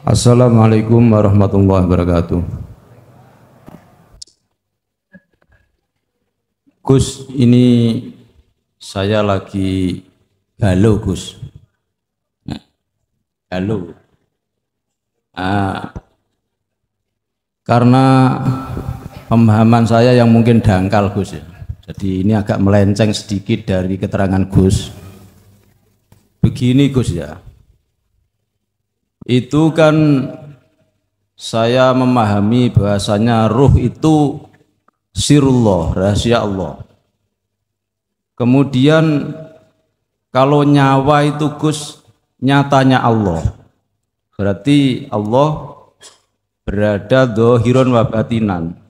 Assalamualaikum warahmatullahi wabarakatuh. Gus, ini saya lagi galau, Gus. Galau. Karena pemahaman saya yang mungkin dangkal, Gus ya. Jadi ini agak melenceng sedikit dari keterangan Gus. Begini, Gus ya. Itu kan saya memahami bahasanya ruh itu sirullah, rahasia Allah. Kemudian kalau nyawa itu Gus nyatanya Allah. Berarti Allah berada dohiron wa batinan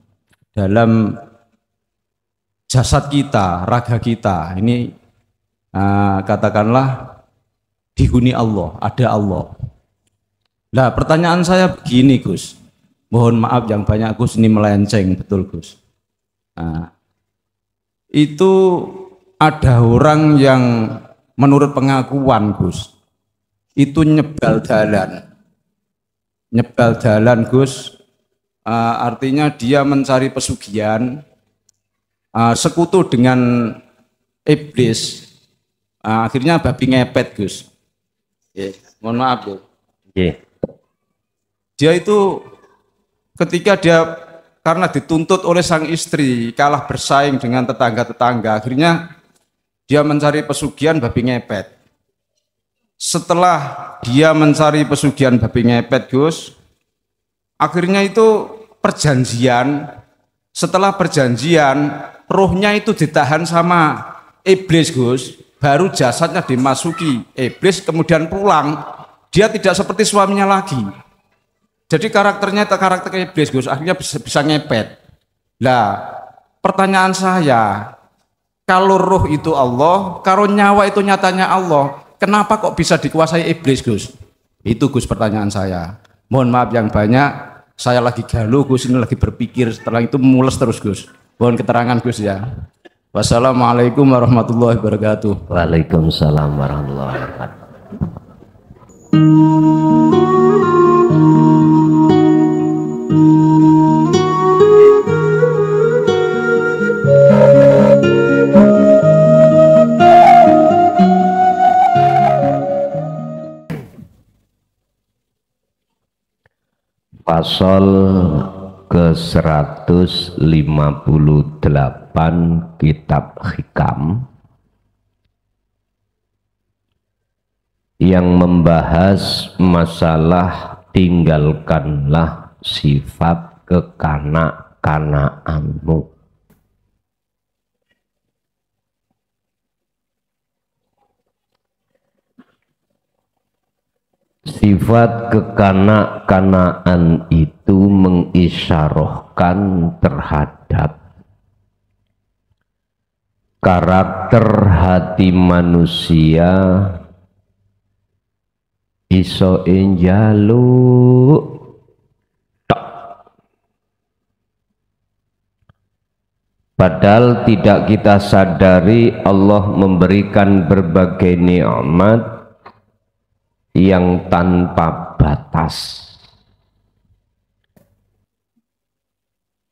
dalam jasad kita, raga kita. Ini katakanlah dihuni Allah, ada Allah. Nah, pertanyaan saya begini, Gus. Mohon maaf yang banyak, Gus, ini melenceng, betul, Gus. Nah, itu ada orang yang menurut pengakuan, Gus, itu nyebal jalan, Gus. Artinya dia mencari pesugihan, sekutu dengan iblis. Akhirnya babi ngepet, Gus. Mohon maaf, Gus. Dia itu ketika dia karena dituntut oleh sang istri kalah bersaing dengan tetangga-tetangga, akhirnya dia mencari pesugihan babi ngepet. Setelah dia mencari pesugihan babi ngepet, Gus, akhirnya itu perjanjian. Setelah perjanjian, rohnya itu ditahan sama iblis, Gus. Baru jasadnya dimasuki iblis, kemudian pulang. Dia tidak seperti suaminya lagi. Jadi karakternya karakter iblis, Gus, akhirnya bisa ngepet. Nah, pertanyaan saya, kalau roh itu Allah, kalau nyawa itu nyatanya Allah, kenapa kok bisa dikuasai iblis, Gus? Itu, Gus, pertanyaan saya. Mohon maaf yang banyak, saya lagi galau, Gus, ini lagi berpikir, setelah itu mules terus, Gus. Mohon keterangan, Gus ya. Wassalamualaikum warahmatullahi wabarakatuh. Waalaikumsalam warahmatullahi wabarakatuh. Pasal ke-158 Kitab Hikam yang membahas masalah tinggalkanlah sifat kekanak-kanaanmu. Sifat kekanak-kanaan itu mengisyarahkan terhadap karakter hati manusia iso njaluk tok. Padahal tidak kita sadari Allah memberikan berbagai nikmat yang tanpa batas,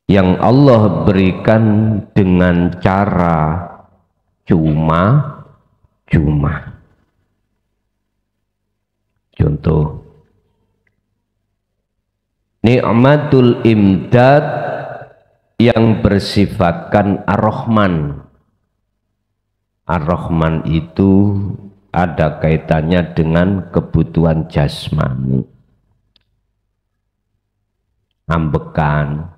yang Allah berikan dengan cara cuma-cuma. Contoh, nikmatul imdad yang bersifatkan ar-Rahman. Ar-Rahman itu ada kaitannya dengan kebutuhan jasmani, ambekan,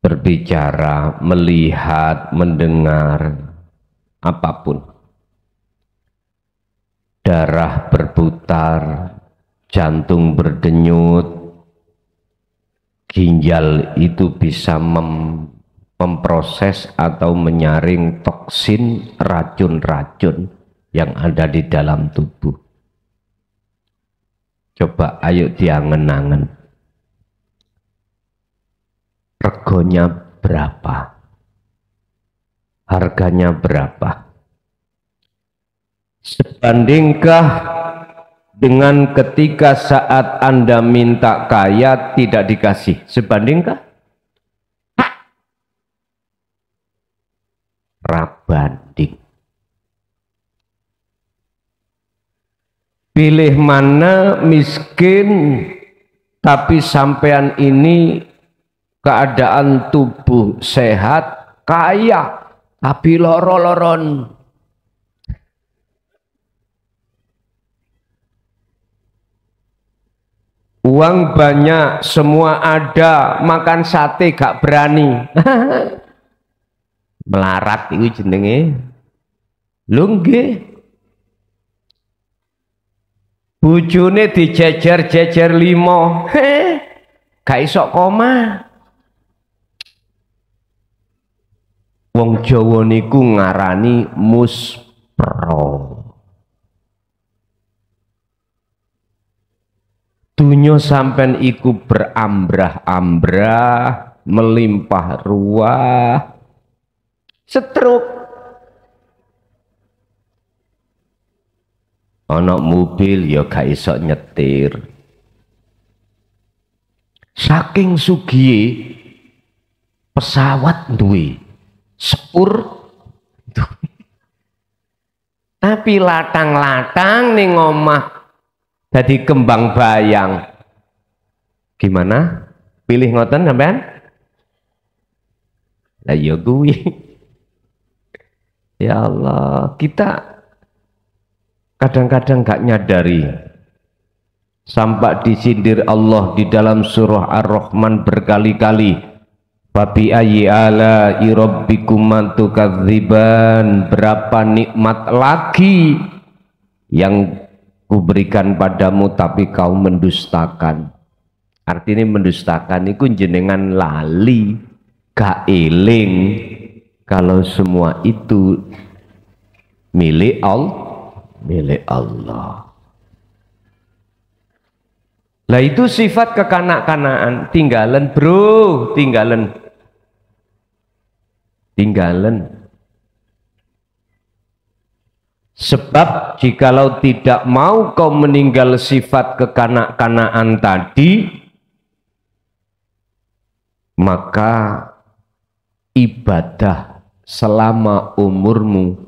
berbicara, melihat, mendengar, apapun. Darah berputar, jantung berdenyut, ginjal itu bisa memproses atau menyaring toksin, racun-racun yang ada di dalam tubuh. Coba ayo diangen-angen. Regonya berapa? Harganya berapa? Sebandingkah dengan ketika saat Anda minta kaya tidak dikasih? Sebandingkah? Rabanding. Pilih mana miskin tapi sampean ini keadaan tubuh sehat, kaya tapi loro-loron. Uang banyak, semua ada, makan sate gak berani. Melarat itu jenenge. Lho nggih. Bojone dijejer-jejer 5. Gak iso koma. Wong Jawa niku ngarani muspro. Dunya sampean iku berambrah-ambrah, melimpah ruah, setruk. Ana mobil ya gak iso nyetir. Saking sugihe pesawat duwe, sepur duwe. Tapi latang-latang ning omah jadi kembang bayang. Gimana? Pilih ngoten sampean? Lah ya kuwi. Ya Allah, kita kadang-kadang gak nyadari. Sampai disindir Allah di dalam surah Ar-Rahman berkali-kali. Fabi ayyi ala'i rabbikuman tukadziban. Berapa nikmat lagi yang kuberikan padamu tapi kau mendustakan. Artinya mendustakan itu jenengan lali, gak eling kalau semua itu milik Allah. Lah itu sifat kekanak-kanaan. Tinggalan bro, tinggalan. Sebab jikalau tidak mau kau meninggal sifat kekanak-kanaan tadi, maka ibadah selama umurmu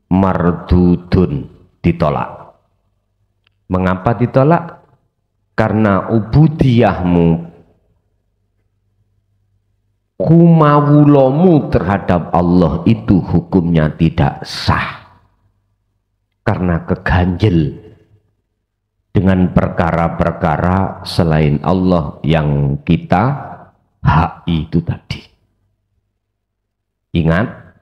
mardudun, ditolak. Mengapa ditolak? Karena ubudiyahmu, kumawulomu terhadap Allah itu hukumnya tidak sah. Karena keganjel dengan perkara-perkara selain Allah yang kita hak itu tadi. Ingat,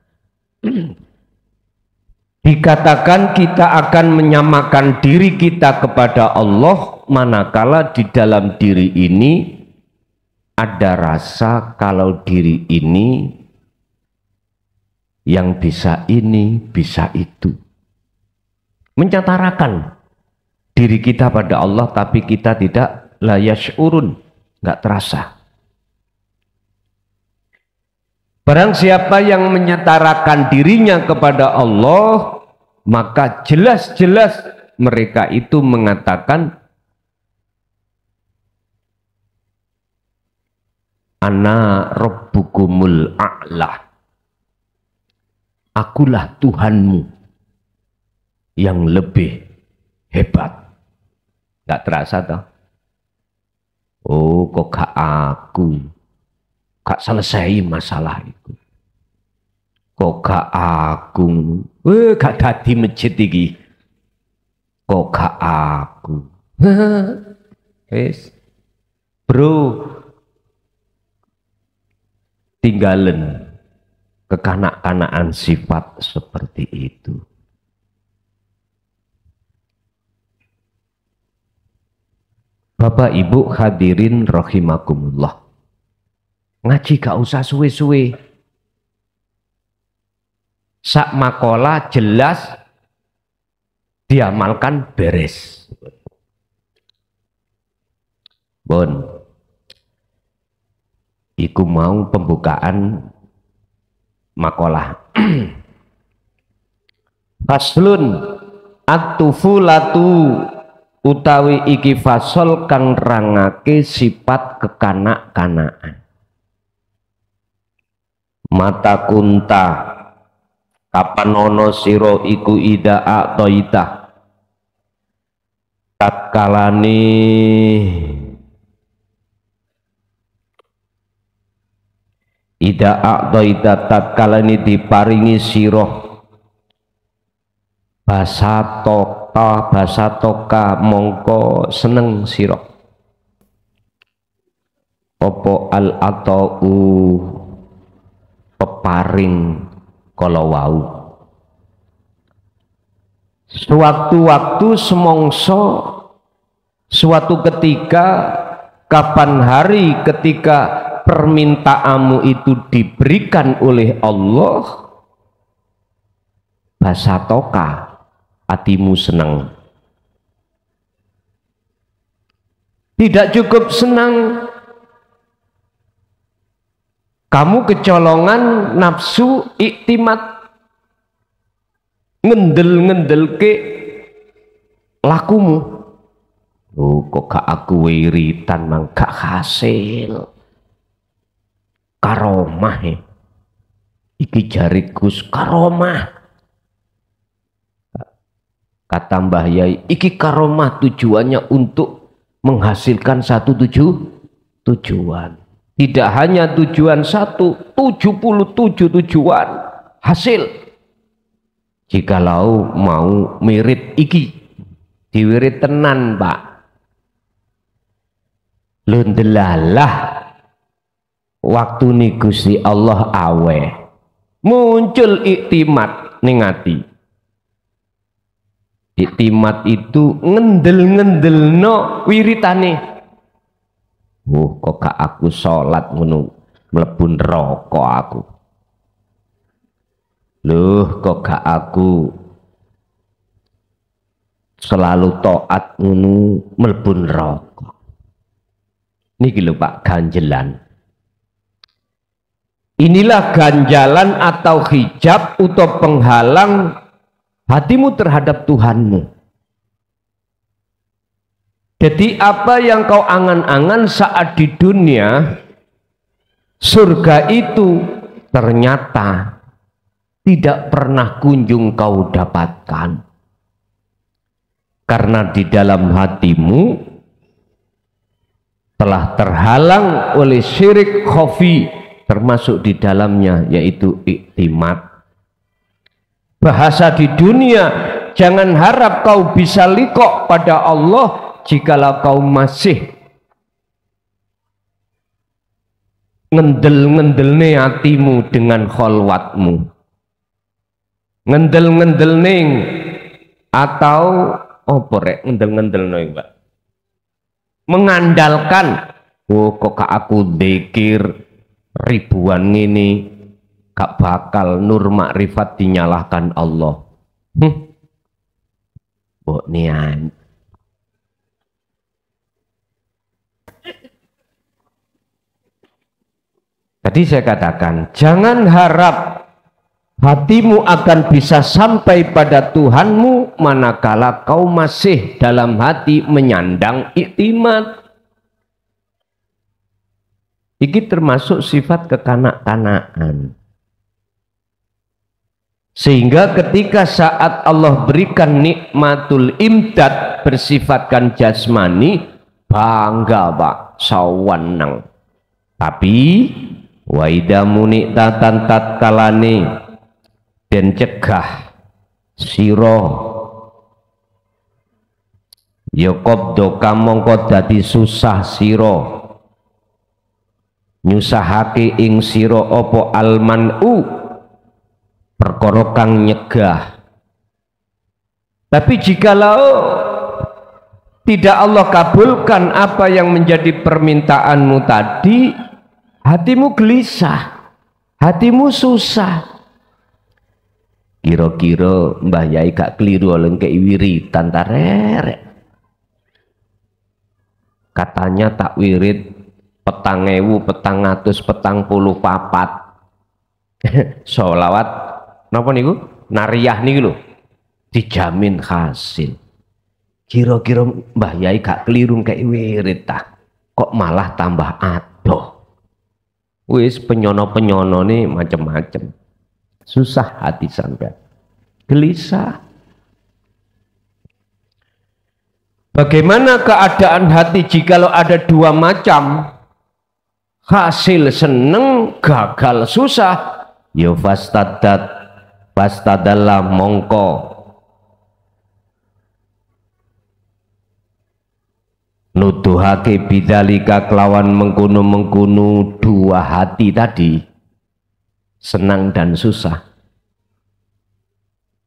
dikatakan kita akan menyamakan diri kita kepada Allah manakala di dalam diri ini ada rasa kalau diri ini yang bisa ini, bisa itu. Mencatarakan diri kita pada Allah tapi kita tidak la yash'urun, nggak terasa. Barang siapa yang menyetarakan dirinya kepada Allah, maka jelas-jelas mereka itu mengatakan ana rabbukumul a'la, akulah Tuhanmu yang lebih hebat. Gak terasa toh? Oh, kok gak aku, gak selesai masalah itu. Kok gak aku, gak dadi masjid iki. Kok gak aku. Wes, bro, tinggalan kekanak-kanaan sifat seperti itu. Bapak Ibu hadirin rahimakumullah. Ngaji gak usah suwe-suwe. Sak makola jelas diamalkan beres. Bon, iku mau pembukaan makolah. Faslun at-tufulatu utawi iki fasol kang rangake sifat kekanak-kanakan. Mata kunta kapan ono sira iku ida atoita tatkalane ida atoita tatkalane diparingi sira basatoka mongko seneng sira opo al atau peparing kala wau sewaktu-waktu semongso suatu ketika kapan hari ketika permintaanmu itu diberikan oleh Allah basatoka hatimu senang. Tidak cukup senang, kamu kecolongan nafsu iktimat, ngendel ke lakumu. Oh, kok gak aku wiritan mang gak hasil. Karomah iki jarikus karomah. Kata Mbah Yai, iki karomah tujuannya untuk menghasilkan satu tujuan. Tidak hanya tujuan satu, 77 tujuan hasil. Jikalau mau mirip iki, diwirit tenan Pak. Lundelalah waktu ni Gusti Allah awe. Muncul iktimat ning ati. Iktimat itu ngendel-ngendelno wiritane. Kok gak aku sholat ngono mlebu neraka aku. Loh, kok gak aku selalu taat ngono mlebu neraka. Niki lho Pak, ganjelan. Inilah ganjalan atau hijab atau penghalang hatimu terhadap Tuhanmu. Jadi apa yang kau angan-angan saat di dunia, surga itu ternyata tidak pernah kunjung kau dapatkan. Karena di dalam hatimu telah terhalang oleh syirik khafi, termasuk di dalamnya yaitu iktimat. Bahasa di dunia, jangan harap kau bisa liqo pada Allah jikalau kau masih ngendel-ngendelne hatimu dengan kholwatmu, ngendel-ngendelne atau rek ngendel-ngendelne Mbak, mengandalkan kok aku dzikir ribuan ini gak bakal nur makrifat dinyalahkan Allah. Mbok nian. Tadi saya katakan, jangan harap hatimu akan bisa sampai pada Tuhanmu manakala kau masih dalam hati menyandang iktimat. Ini termasuk sifat kekanak-kanakan. Sehingga ketika saat Allah berikan nikmatul imdad bersifatkan jasmani, bangga Pak, sawanang. Tapi waidamu niktatan tatkalane dan cegah siro yokobdo kamongko dadi susah siro nyusahake ing siro opo almanu perkara kang nyegah. Tapi jikalau tidak Allah kabulkan apa yang menjadi permintaanmu tadi, hatimu gelisah, hatimu susah. Kira-kira Mbah Yai gak keliru oleh wiritan tarerek. Katanya tak wirid 4.444 sholawat napa niku nariyah niku lho dijamin hasil. Kira-kira Mbah Yai gak keliru kayak wirid ta. Kok malah tambah adoh. Wis penyono-penyono nih macem-macem. Susah hati sampai. Gelisah. Bagaimana keadaan hati jikalau ada dua macam? Hasil seneng, gagal susah. Ya fastadalah mongko nuduhake bidzalika kelawan mengkono-mengkono dua hati tadi, senang dan susah,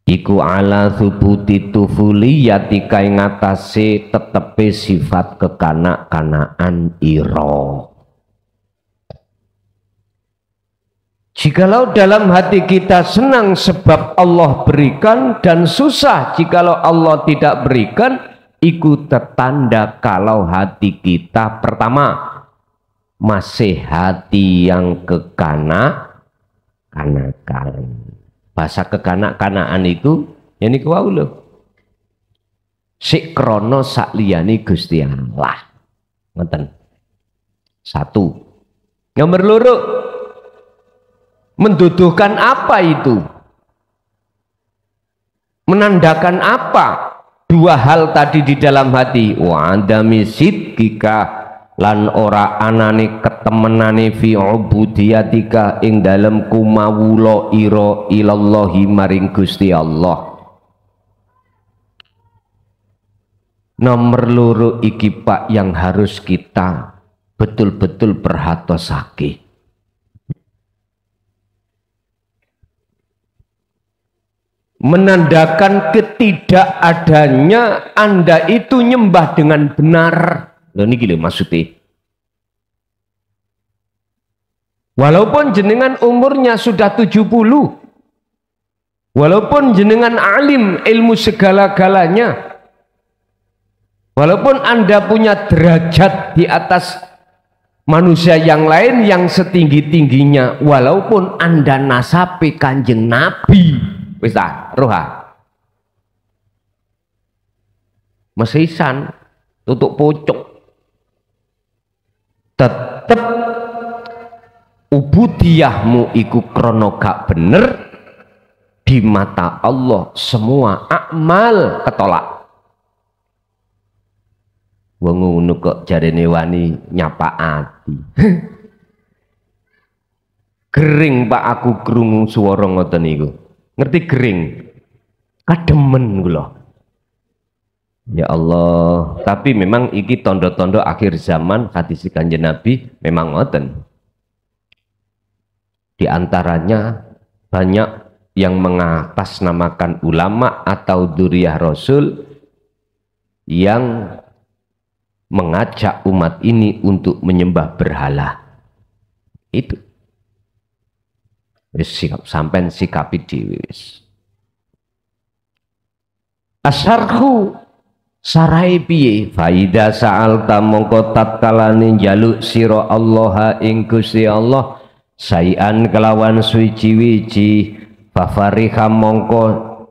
iku ala thubuti tufuliyati kai ngatasi tetepe sifat kekanak-kanaan ira. Jikalau dalam hati kita senang sebab Allah berikan dan susah jikalau Allah tidak berikan, iku tertanda kalau hati kita pertama masih hati yang kekanak-kanakan. Bahasa kekanak-kanaan itu yani kuwau lho. Sik krana sak liyane Gusti Allah. Ngoten. Satu. Nomor loro, menduduhkan apa itu? Menandakan apa? Dua hal tadi di dalam hati. Wa andami sidqika lan ora anane ketemenane fi ubudiyatika ing dalem kumawula ira ilallahi maring Gusti Allah. Nomor loro iki Pak yang harus kita betul-betul perhatosake. Menandakan ketidakadanya Anda itu nyembah dengan benar. Loh niki lho maksudnya. Walaupun jenengan umurnya sudah 70, walaupun jenengan alim ilmu segala-galanya, walaupun Anda punya derajat di atas manusia yang lain yang setinggi-tingginya, walaupun Anda nasabe Kanjeng Nabi, wis ta, roha. Mesisan tutuk pucuk. Tetep ubudiyahmu iku krono gak bener di mata Allah, semua amal ketolak. Wong ngono kok jarene wani nyapaati. Gering Pak aku krungu swara ngoten niku. Ngerti gering? Kademen kula. Ya Allah, tapi memang iki tondo-tondo akhir zaman hadis Kanjeng Nabi memang ngoten. Di antaranya banyak yang mengatasnamakan ulama atau dzurriyyah Rasul yang mengajak umat ini untuk menyembah berhala. Itu. Wis sikap sampean sikapi dhewe wis. Asarhu sarai piye faida sa'alta mongko tatkalane njaluk sira Allah ing Gusti Allah sayan kelawan suci-wici fafariha mongko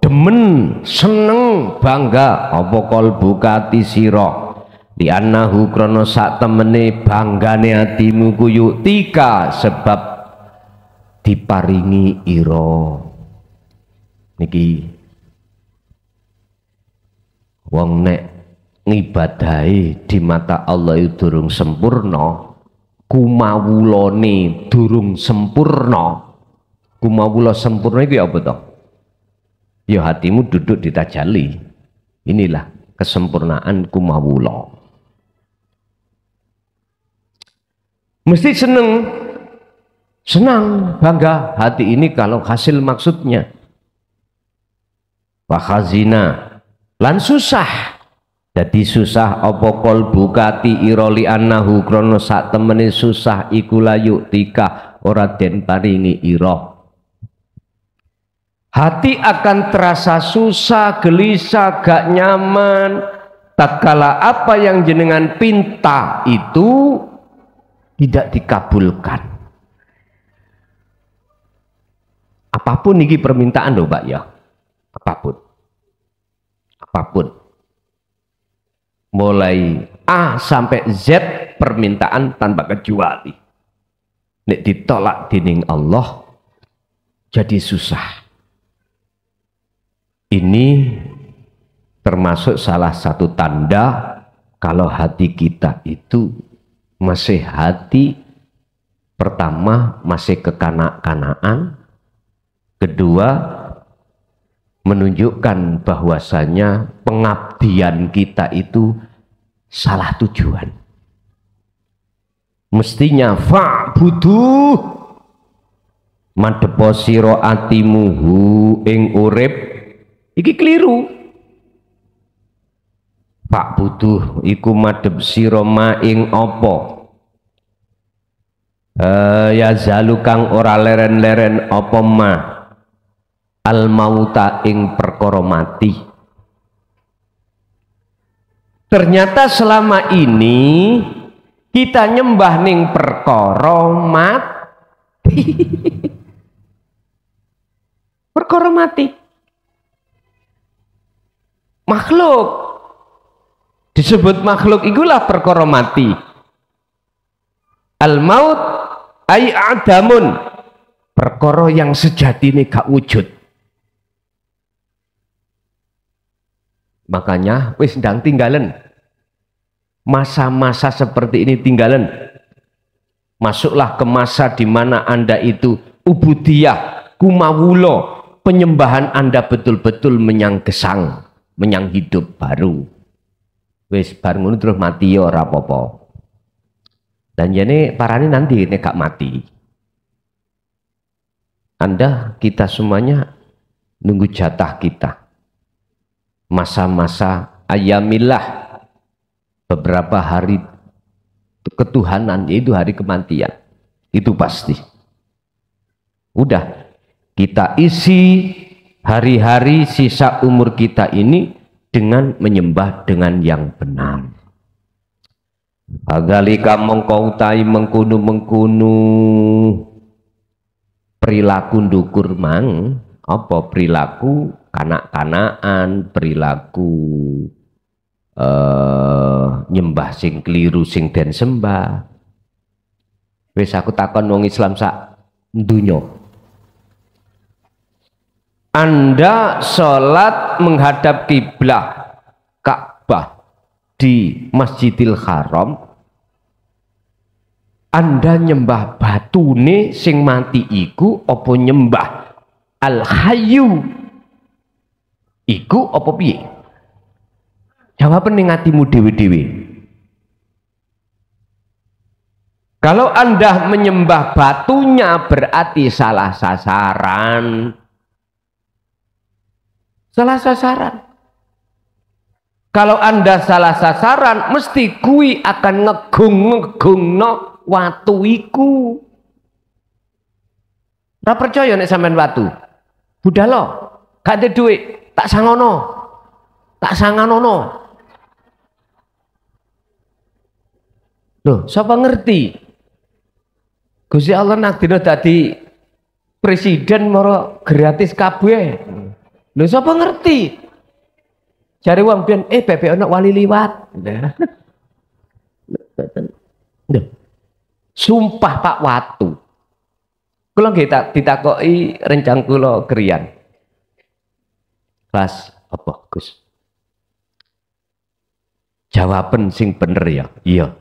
demen seneng bangga apa kalbu kati sira di annahu krana sak temene banggane atimu kuyu tika sebab diparingi ira. Niki wong nek ngibadahi di mata Allah itu durung sempurna, kumawulane durung sempurna. Kumawula sempurna itu apa toh? Ya hatimu duduk di tajalli. Inilah kesempurnaan kumawula. Mesti senang, bangga hati ini kalau hasil maksudnya. Wakhazina lan susah. Jadi susah apa qalbu kati ira li annahu krana sak temene susah iku layu tika ora den paringi ira. Hati akan terasa susah, gelisah, gak nyaman tatkala apa yang jenengan pinta itu tidak dikabulkan. Apapun ini permintaan loh Pak ya. Apapun. mulai A sampai Z permintaan tanpa kecuali. Nek ditolak dening Allah jadi susah. Ini termasuk salah satu tanda kalau hati kita itu masih hati pertama masih kekanak-kanaan, kedua menunjukkan bahwasanya pengabdian kita itu salah tujuan. Mestinya fa'budu madhepo sira atimuhu ing urip, iki keliru. Fa'budu iku madhep sira ma ing apa ya zalu kang ora leren-leren apa ma al mauta ing perkara mati. Ternyata selama ini kita nyembah ning perkara mati. Perkara mati. Makhluk disebut makhluk ikulah perkara mati. Al maut ai adamun, perkara yang sejatine gak wujud. Makanya wis ndang tinggalan masa-masa seperti ini, tinggalan. Masuklah ke masa di mana Anda itu ubudiyah, kumawulo, penyembahan Anda betul-betul menyang gesang, menyang hidup baru. Wis bar ngono terus mati ya ora apa-apa. Dan jane parane nanti nek gak mati. Anda, kita semuanya nunggu jatah kita. Masa-masa ayamillah, beberapa hari ketuhanan, yaitu hari kematian. Itu pasti. Udah, kita isi hari-hari sisa umur kita ini dengan menyembah dengan yang benar. Agalika mengkautai mengkunu perilaku ndukur mang, apa perilaku kanak-kanaan, perilaku nyembah sing keliru sing den sembah. Wis aku takon wong Islam sak dunya. Anda sholat menghadap kiblah Ka'bah di Masjidil Haram, Anda nyembah batune sing mati iku apa nyembah Al-Hayyu iku apa piye? Jawab ning atimu dewe-dewe. Kalau Anda menyembah batunya berarti salah sasaran. Salah sasaran. Kalau Anda salah sasaran, mesti kui akan ngegung-ngegungno watu iku. Ora percaya nek sampean watu. Budhalo, gak ada duit, tak sangono. Tak sanganono. Loh, siapa ngerti? Gusti Allah nakdina dadi presiden moro gratis kabeh. Loh, siapa ngerti? Cari wong ben bebek ana wali liwat. Sumpah Pak watu. Kula nggih ditakoki rencang kula griyan. Pas apa Gus? Jawaban sing bener ya. Iya.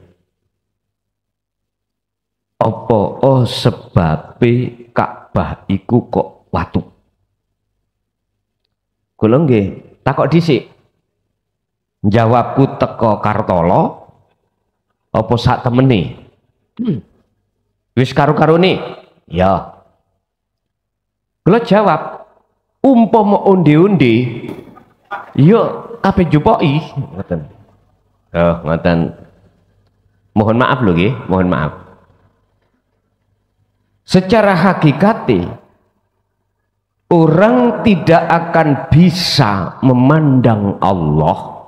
Apa sebabe Ka'bah iku kok watu? Kula nggih takok dhisik. Jawabku teko Kartolo apa sak temene? Wis karo-karone? Ya. Kula jawab, umpama onde-onde ya kabeh jupoki ngoten. Oh, ngoten. Mohon maaf lho nggih, mohon maaf. Secara hakikati orang tidak akan bisa memandang Allah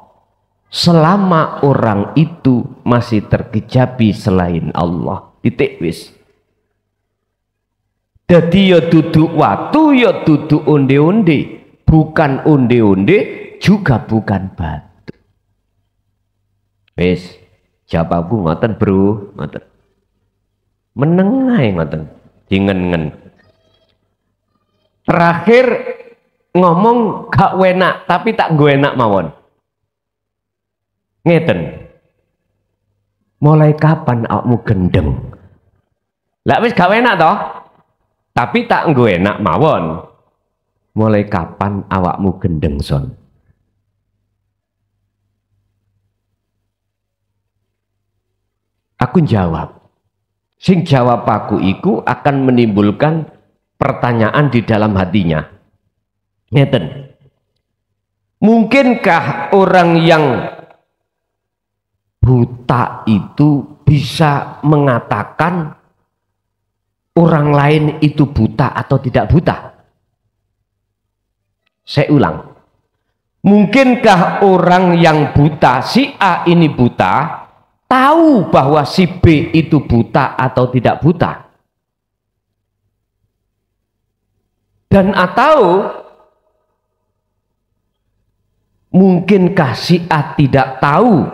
selama orang itu masih terkejabi selain Allah. Titik wis. Dadi ya duduk watu, ya duduk onde-onde, bukan onde-onde, juga bukan batu. Wis, jawab aku ngoten, Bro, ngoten. Meneng ae ngoten, dingen-ngen. Terakhir ngomong gak enak, tapi tak gue enak mawon. Ngeten. Mulai kapan awakmu gendeng? Lah wis gak enak toh? Tapi tak gue enak mawon. Mulai kapan awakmu gendeng, Son? Aku jawab. Sing jawab aku iku akan menimbulkan pertanyaan di dalam hatinya. Ngeten. Mungkinkah orang yang buta itu bisa mengatakan orang lain itu buta atau tidak buta? Saya ulang. Mungkinkah orang yang buta, si A ini buta, tahu bahwa si B itu buta atau tidak buta? Dan atau mungkinkah si A tidak tahu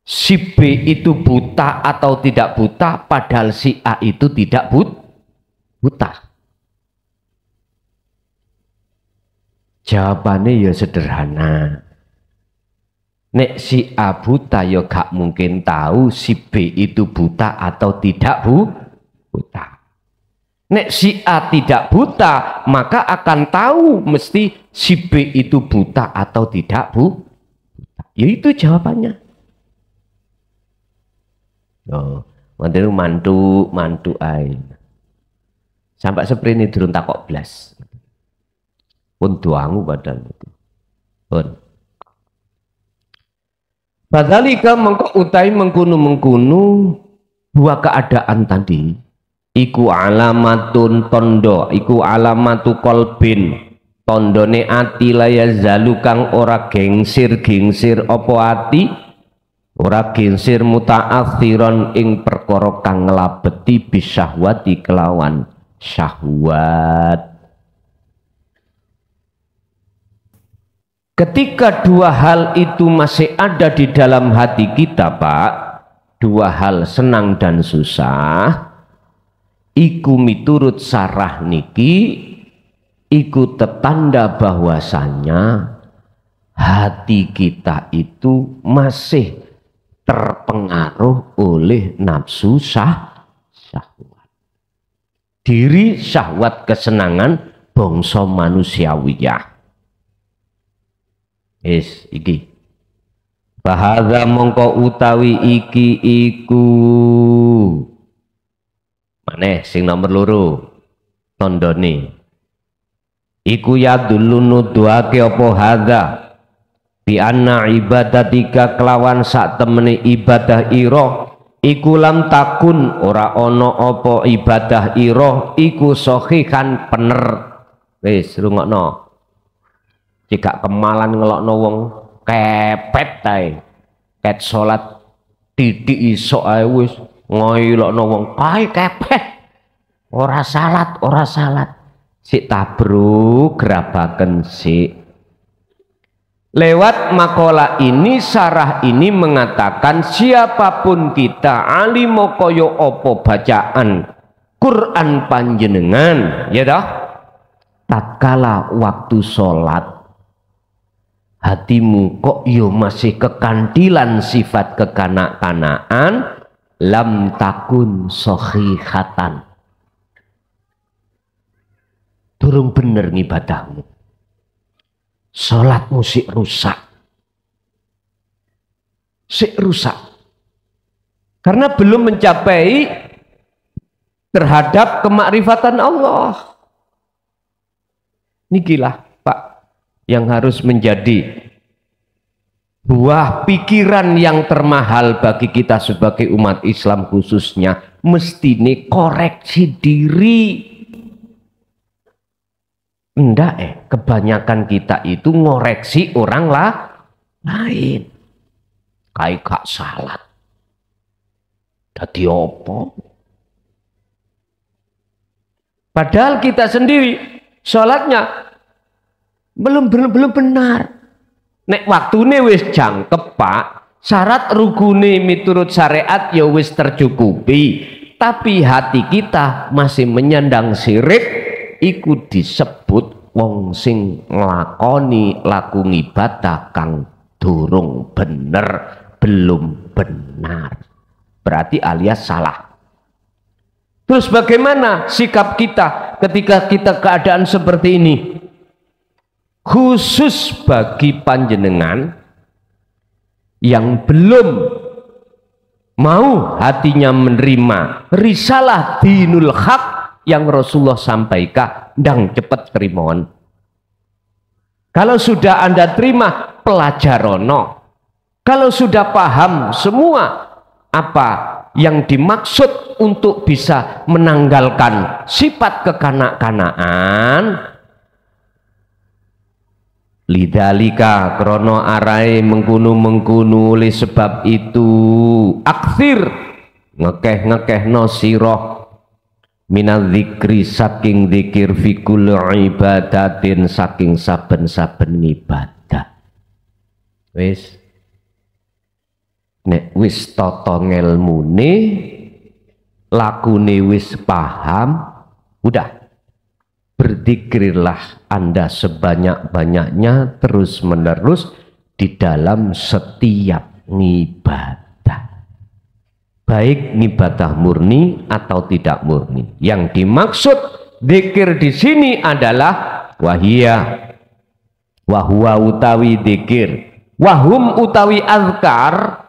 si B itu buta atau tidak buta, padahal si A itu tidak buta? Jawabannya ya sederhana. Nek si A buta ya gak mungkin tahu si B itu buta atau tidak buta. Nek si A tidak buta, maka akan tahu mesti si B itu buta atau tidak buta. Ya itu jawabannya. Oh, mantu ae. Sampai seprene durung takok blas. Pun doangu badan itu. Pun. Padhalika mengko utai mengkunu dua keadaan tadi iku alamatun tondo, iku alamatu kolbin, tondone ati laya zalu kang ora gengsir apa ati, ora gengsir muta'athiron ing perkara kang nglabeti bisyahwati kelawan syahwat. Ketika dua hal itu masih ada di dalam hati kita, Pak, dua hal senang dan susah, iku miturut sarah niki, iku tetanda bahwasanya hati kita itu masih terpengaruh oleh nafsu syahwat. Diri syahwat kesenangan bangsa manusiawiyah. Iki bahadha mongko utawi iki iku maneh sing nomor loro tondone iku ya dulu nuduhake apa hadza bi anna ibadatika kelawan sak temene ibadah ira iku lam takun ora ana apa ibadah ira iku sahihan bener. Wis rungokno. Jika kemalan ngelokno wong kepet tae. Ket salat titik isuk ae wis ngoylokno wong kae kepet. Ora salat. Sik tabruk grabaken sik. Lewat makalah ini, sarah ini mengatakan siapapun kita alimo kaya apa bacaan Quran panjenengan, ya dah. Tatkala waktu salat hatimu kok yo masih kekantilan sifat kekanak-kanaan, lam takun sahihatan. Durung bener ngibadahmu. Salatmu sik rusak. Karena belum mencapai terhadap kemakrifatan Allah. Nikilah Pak yang harus menjadi buah pikiran yang termahal bagi kita sebagai umat Islam khususnya. Mesti koreksi diri. Enggak kebanyakan kita itu ngoreksi orang lain. Kayak gak salat. Dadi opo? Padahal kita sendiri sholatnya belum benar. Nek waktune wis jangkep Pak, Syarat rukune miturut syariat ya wis tercukupi, tapi hati kita masih menyandang syirik, iku disebut wong sing nglakoni laku ngibadah kang durung bener, belum benar. Berarti alias salah. Terus bagaimana sikap kita ketika kita keadaan seperti ini? Khusus bagi panjenengan yang belum mau hatinya menerima risalah dinul haq yang Rasulullah sampaikan, ndang cepet kerimon. Kalau sudah Anda terima, pelajarono. Kalau sudah paham semua apa yang dimaksud untuk bisa menanggalkan sifat kekanak-kanaan, lidzalika krono arai mengkunu oleh sebab itu aksir ngekeh no siroh minal zikri saking zikir fikul ibadatin saking saben-saben ibadah. Wis nek wis tata ngelmune lakune wis paham, udah berzikirlah Anda sebanyak-banyaknya terus-menerus di dalam setiap ngibadah. Baik ngibadah murni atau tidak murni. Yang dimaksud zikir di sini adalah wahwa utawi zikir, wahum utawi azkar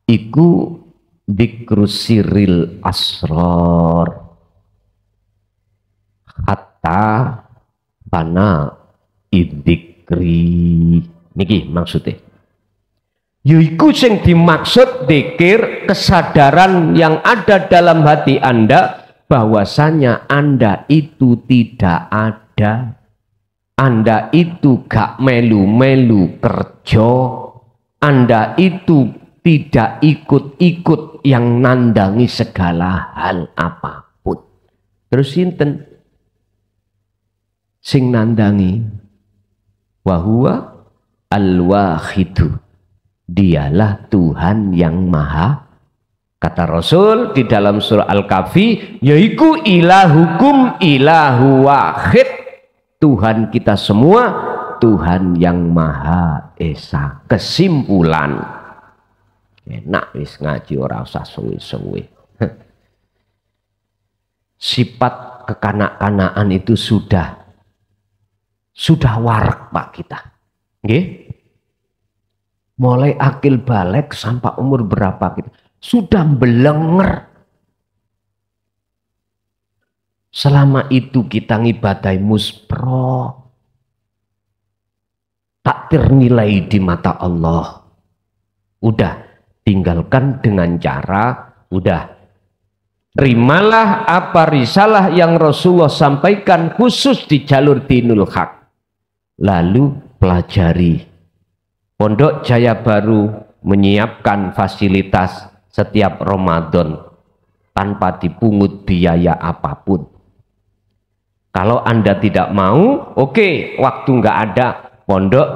iku dzikrus sirril asrar hatta pana idzikri. Niki maksudnya yaiku sing dimaksud dzikir kesadaran yang ada dalam hati Anda bahwasanya Anda itu tidak ada, Anda itu gak melu-melu kerja, Anda itu tidak ikut-ikut yang nandangi segala hal apapun. Terus sinten sing nandangi? Wahuwa al-wahidu, dialah Tuhan yang maha. Kata Rasul di dalam surah Al-Kahfi, yaiku ilahukum ilahu wahid, Tuhan kita semua Tuhan yang maha esa. Kesimpulan, enak wis ngaji ora usah suwe-suwe. Sifat kekanak-kanaan itu sudah warak Pak kita. Nggih? Mulai akil balik sampai umur berapa kita sudah belenger. Selama itu kita ngibadai muspro, tak ternilai di mata Allah. Udah tinggalkan dengan cara, udah terimalah apa risalah yang Rasulullah sampaikan khusus di jalur dinul haq. Lalu pelajari. Pondok Jaya Baru menyiapkan fasilitas setiap Ramadan tanpa dipungut biaya apapun. Kalau Anda tidak mau, oke, waktu nggak ada, Pondok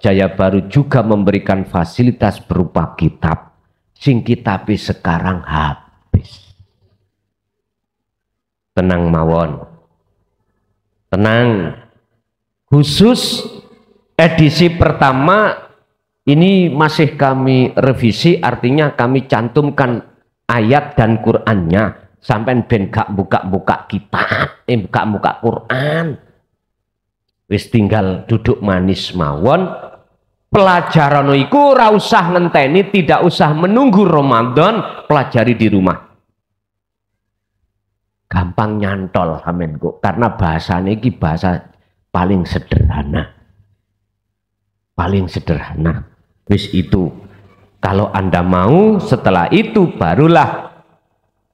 Jaya Baru juga memberikan fasilitas berupa kitab. Sing kitabe sekarang habis. Tenang mawon. Tenang. Khusus edisi pertama ini masih kami revisi, artinya kami cantumkan ayat dan Qur'annya. Sampai ben gak buka-buka kitab, buka-buka Quran. Wis tinggal duduk manis mawon. Pelajaran iku ora usah ngenteni, tidak usah menunggu Ramadan, pelajari di rumah. Gampang nyantol sampean kok, karena bahasane iki bahasa paling sederhana. Paling sederhana. Wis itu. Kalau Anda mau, setelah itu barulah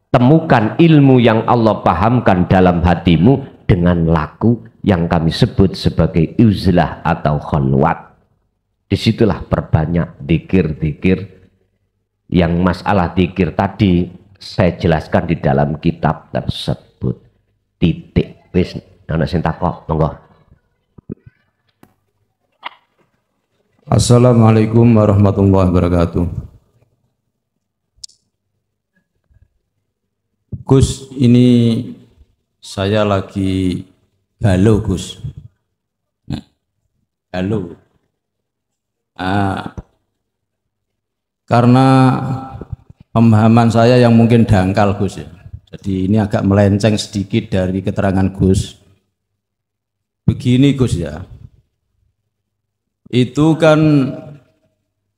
temukan ilmu yang Allah pahamkan dalam hatimu dengan laku yang kami sebut sebagai uzlah atau khalwat. Disitulah perbanyak zikir-zikir yang masalah zikir tadi saya jelaskan di dalam kitab tersebut. Titik. Wis ana sing takok, monggo. Assalamualaikum warahmatullahi wabarakatuh. Gus, ini saya lagi galau, Gus. Galau. Karena pemahaman saya yang mungkin dangkal, Gus ya. Jadi ini agak melenceng sedikit dari keterangan Gus. Begini, Gus ya. Itu kan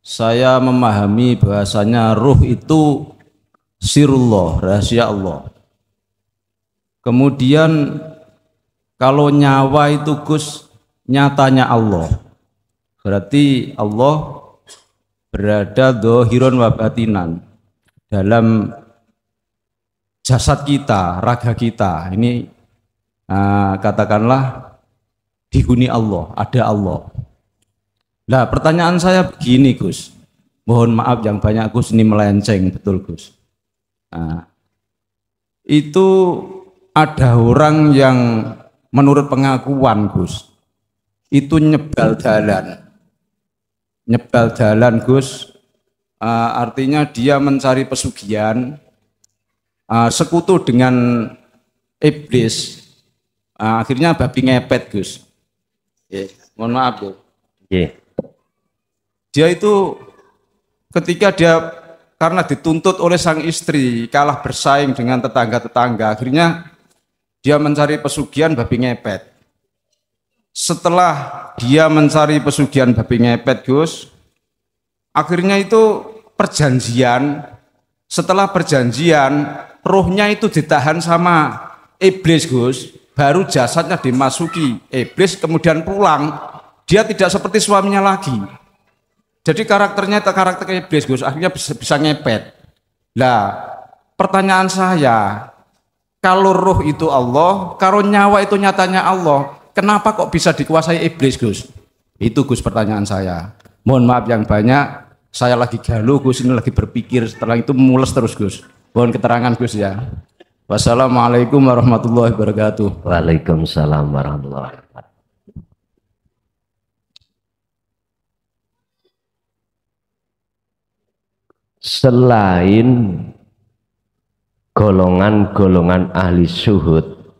saya memahami bahasanya ruh itu sirullah, rahasia Allah. Kemudian kalau nyawa itu Gus nyatanya Allah. Berarti Allah berada dohiron wa batinan dalam jasad kita, raga kita. Ini katakanlah dihuni Allah, ada Allah. Nah, pertanyaan saya begini, Gus. Mohon maaf yang banyak, Gus, ini melenceng, betul, Gus. Nah, itu ada orang yang menurut pengakuan, Gus, itu nyebal jalan, Gus. Artinya dia mencari pesugihan, sekutu dengan iblis. Akhirnya babi ngepet, Gus. Mohon maaf, Gus. Dia itu ketika dia karena dituntut oleh sang istri kalah bersaing dengan tetangga-tetangga, akhirnya dia mencari pesugihan babi ngepet. Setelah dia mencari pesugihan babi ngepet, Gus, akhirnya itu perjanjian. Setelah perjanjian, rohnya itu ditahan sama iblis, Gus. Baru jasadnya dimasuki iblis, kemudian pulang. Dia tidak seperti suaminya lagi. Jadi karakternya karakter iblis, Gus, akhirnya bisa ngepet. Lah, pertanyaan saya, kalau roh itu Allah, kalau nyawa itu nyatanya Allah, kenapa kok bisa dikuasai iblis, Gus? Itu, Gus, pertanyaan saya. Mohon maaf yang banyak, saya lagi galau, Gus, ini lagi berpikir, setelah itu mules terus, Gus. Mohon keterangan, Gus ya. Wassalamualaikum warahmatullahi wabarakatuh. Waalaikumsalam warahmatullahi wabarakatuh. Selain golongan-golongan ahli syuhud,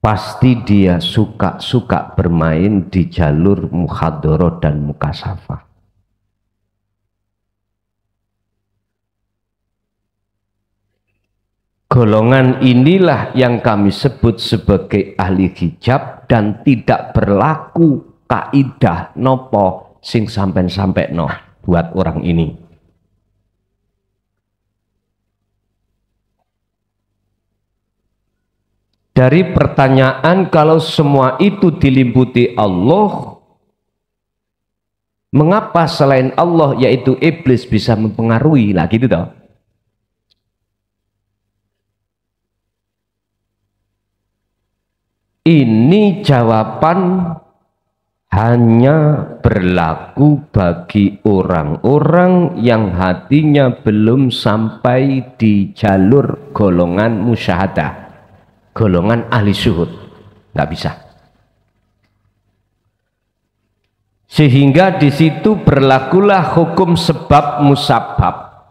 pasti dia suka bermain di jalur muhadharah dan mukasafah. Golongan inilah yang kami sebut sebagai ahli hijab dan tidak berlaku kaidah nopo sing sampai no buat orang ini. Dari pertanyaan kalau semua itu diliputi Allah, mengapa selain Allah yaitu iblis bisa mempengaruhi lah gitu toh? Ini jawaban hanya berlaku bagi orang-orang yang hatinya belum sampai di jalur golongan musyahadah, golongan ahli syuhud. Nggak bisa. Sehingga di situ berlakulah hukum sebab musabab.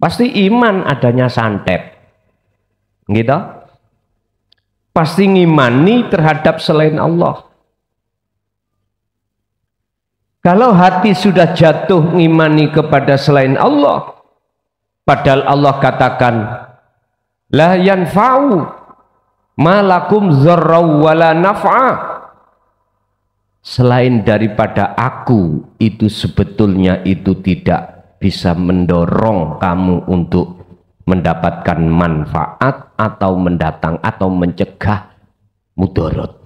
Pasti iman adanya santet, gitu. Pasti ngimani terhadap selain Allah. Kalau hati sudah jatuh ngimani kepada selain Allah, padahal Allah katakan la yanfa'u malakum dzarraw wala naf'a, selain daripada aku itu sebetulnya itu tidak bisa mendorong kamu untuk mendapatkan manfaat atau mendatang atau mencegah mudarat.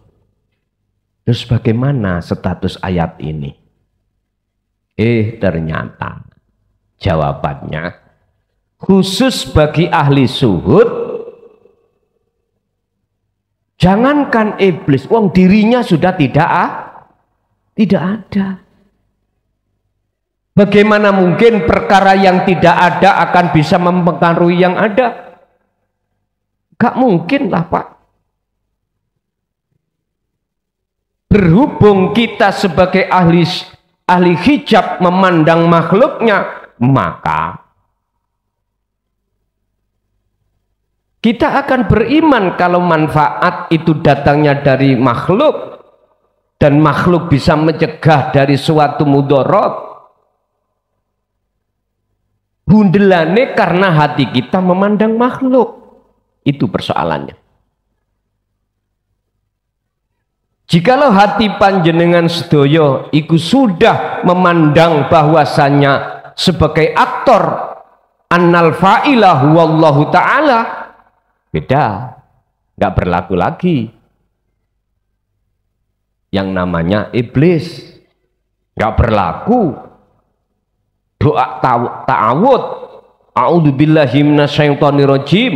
Terus bagaimana status ayat ini? Ternyata jawabannya khusus bagi ahli syuhud. Jangankan iblis, wong dirinya sudah tidak ada. Bagaimana mungkin perkara yang tidak ada akan bisa mempengaruhi yang ada? Gak mungkin lah, Pak. berhubung kita sebagai ahli hijab memandang makhluknya, maka kita akan beriman kalau manfaat itu datangnya dari makhluk dan makhluk bisa mencegah dari suatu mudarat. Bundelane karena hati kita memandang makhluk. Itu persoalannya. Jikalau hati panjenengan sedoyo iku sudah memandang bahwasannya sebagai aktor annal fa'ilah wallahu ta'ala, beda, nggak berlaku lagi yang namanya iblis, nggak berlaku doa ta'awud a'udzubillahi minasyaitonirrajim,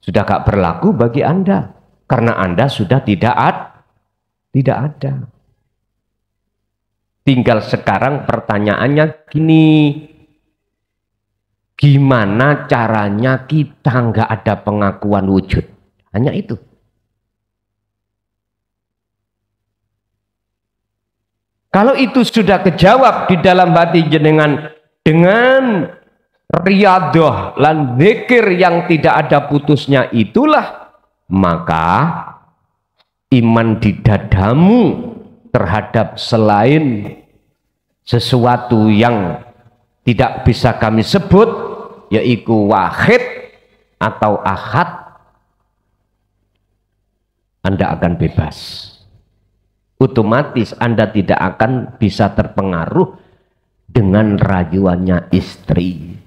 sudah gak berlaku bagi Anda karena Anda sudah tidak ada. Tinggal sekarang pertanyaannya gini, gimana caranya kita nggak ada pengakuan wujud? Hanya itu. Kalau itu sudah kejawab di dalam hati jenengan dengan riyadhah lan zikir yang tidak ada putusnya itulah, maka iman di dadamu terhadap selain sesuatu yang tidak bisa kami sebut, yaitu wahid atau ahad, Anda akan bebas. Otomatis Anda tidak akan bisa terpengaruh dengan rayuannya istri.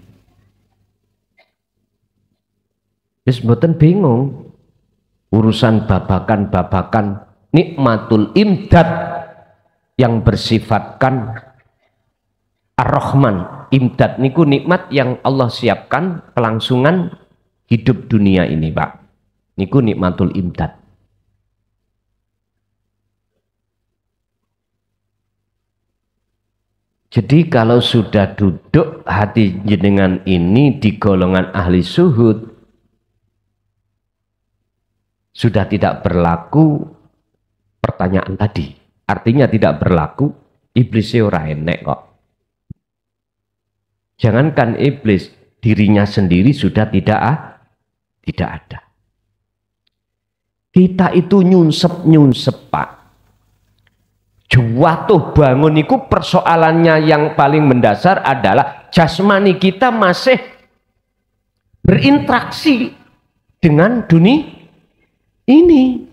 Terus mboten bingung urusan babakan-babakan nikmatul imdad yang bersifatkan ar-Rahman. Imdad niku nikmat yang Allah siapkan kelangsungan hidup dunia ini, Pak. Niku nikmatul imdad. Jadi kalau sudah duduk hati jenengan ini di golongan ahli suhud, sudah tidak berlaku pertanyaan tadi. Artinya tidak berlaku iblis ora enek kok. Jangankan iblis, dirinya sendiri sudah tidak ada. Kita itu nyunsep Pak. Jatuh bangun itu persoalannya yang paling mendasar adalah jasmani kita masih berinteraksi dengan dunia ini.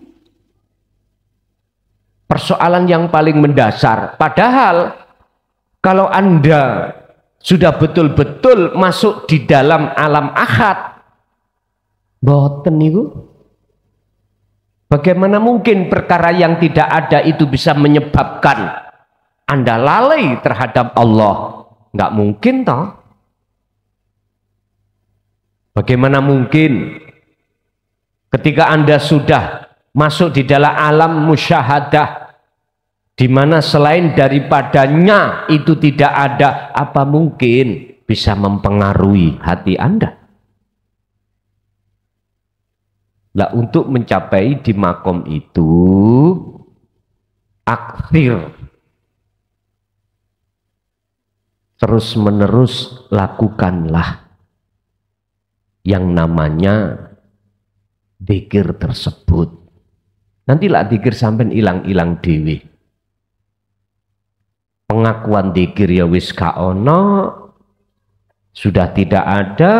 Persoalan yang paling mendasar. Padahal kalau Anda sudah betul-betul masuk di dalam alam ahad, boten niku. Bagaimana mungkin perkara yang tidak ada itu bisa menyebabkan Anda lalai terhadap Allah? Nggak mungkin toh. Bagaimana mungkin ketika Anda sudah masuk di dalam alam musyahadah, di mana selain daripadanya itu tidak ada, apa mungkin bisa mempengaruhi hati Anda? Nah, untuk mencapai di makom itu, akhir terus menerus lakukanlah yang namanya dzikir tersebut. Nantilah dzikir sampai ilang-ilang dewe. Pengakuan dzikir ya wis ka ono, sudah tidak ada.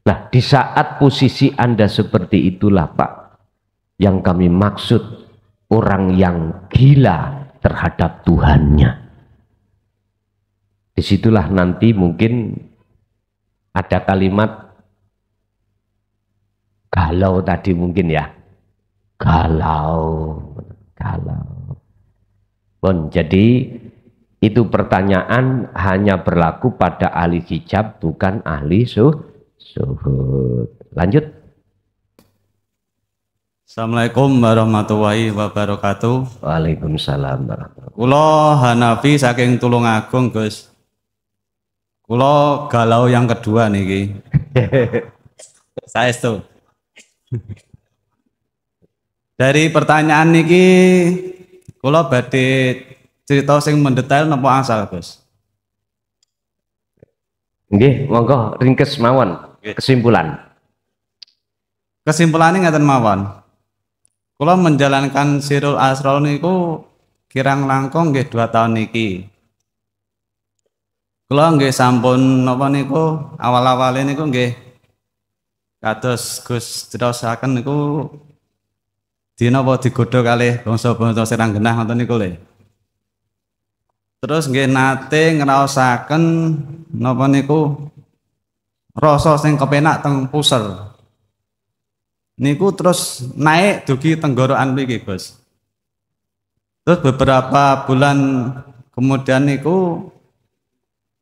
Nah, di saat posisi Anda seperti itulah Pak, yang kami maksud orang yang gila terhadap Tuhannya. Disitulah nanti mungkin ada kalimat galau tadi mungkin ya. Galau. Bon, jadi itu pertanyaan hanya berlaku pada ahli hijab, bukan ahli suhud. Lanjut. Assalamualaikum warahmatullahi wabarakatuh. Waalaikumsalam warahmatullahi wabarakatuh. Kula Hanafi saking Tulungagung, Gus. Kula galau yang kedua niki. Saestu. Dari pertanyaan niki kula badhe cerita sing mendetail napa asal, Gus? Nggih, monggo ringkes mawon kesimpulan. Kesimpulannya ngaten mawon. Kula menjalankan Sirul Asrar niku kirang langkung nggih 2 tahun niki. Kula nggih sampun napa niku awal-awale niku nggih kados Gus ceraosaken niku dina apa digodha kalih bangsa-bangsa Serang Genah ngoten niku lho. Terus nggih nate ngraosaken napa niku rasa sing kepenak teng puser. Niku terus naik dugi tenggorokan mriki, Gus. Terus beberapa bulan kemudian niku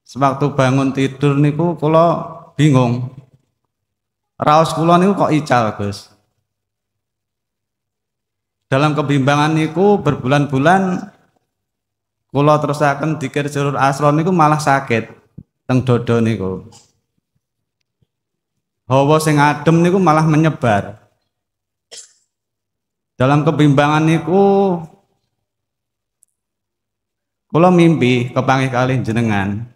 sewaktu bangun tidur niku kula bingung. Raos kula niku kok ical, Gus. Dalam kebimbangan niku berbulan-bulan kula terusaken dzikir Sirul Asrar niku malah sakit teng dada niku. Hawa sing adem niku malah menyebar. Dalam kebimbangan niku kula mimpi kepanggih kalih jenengan.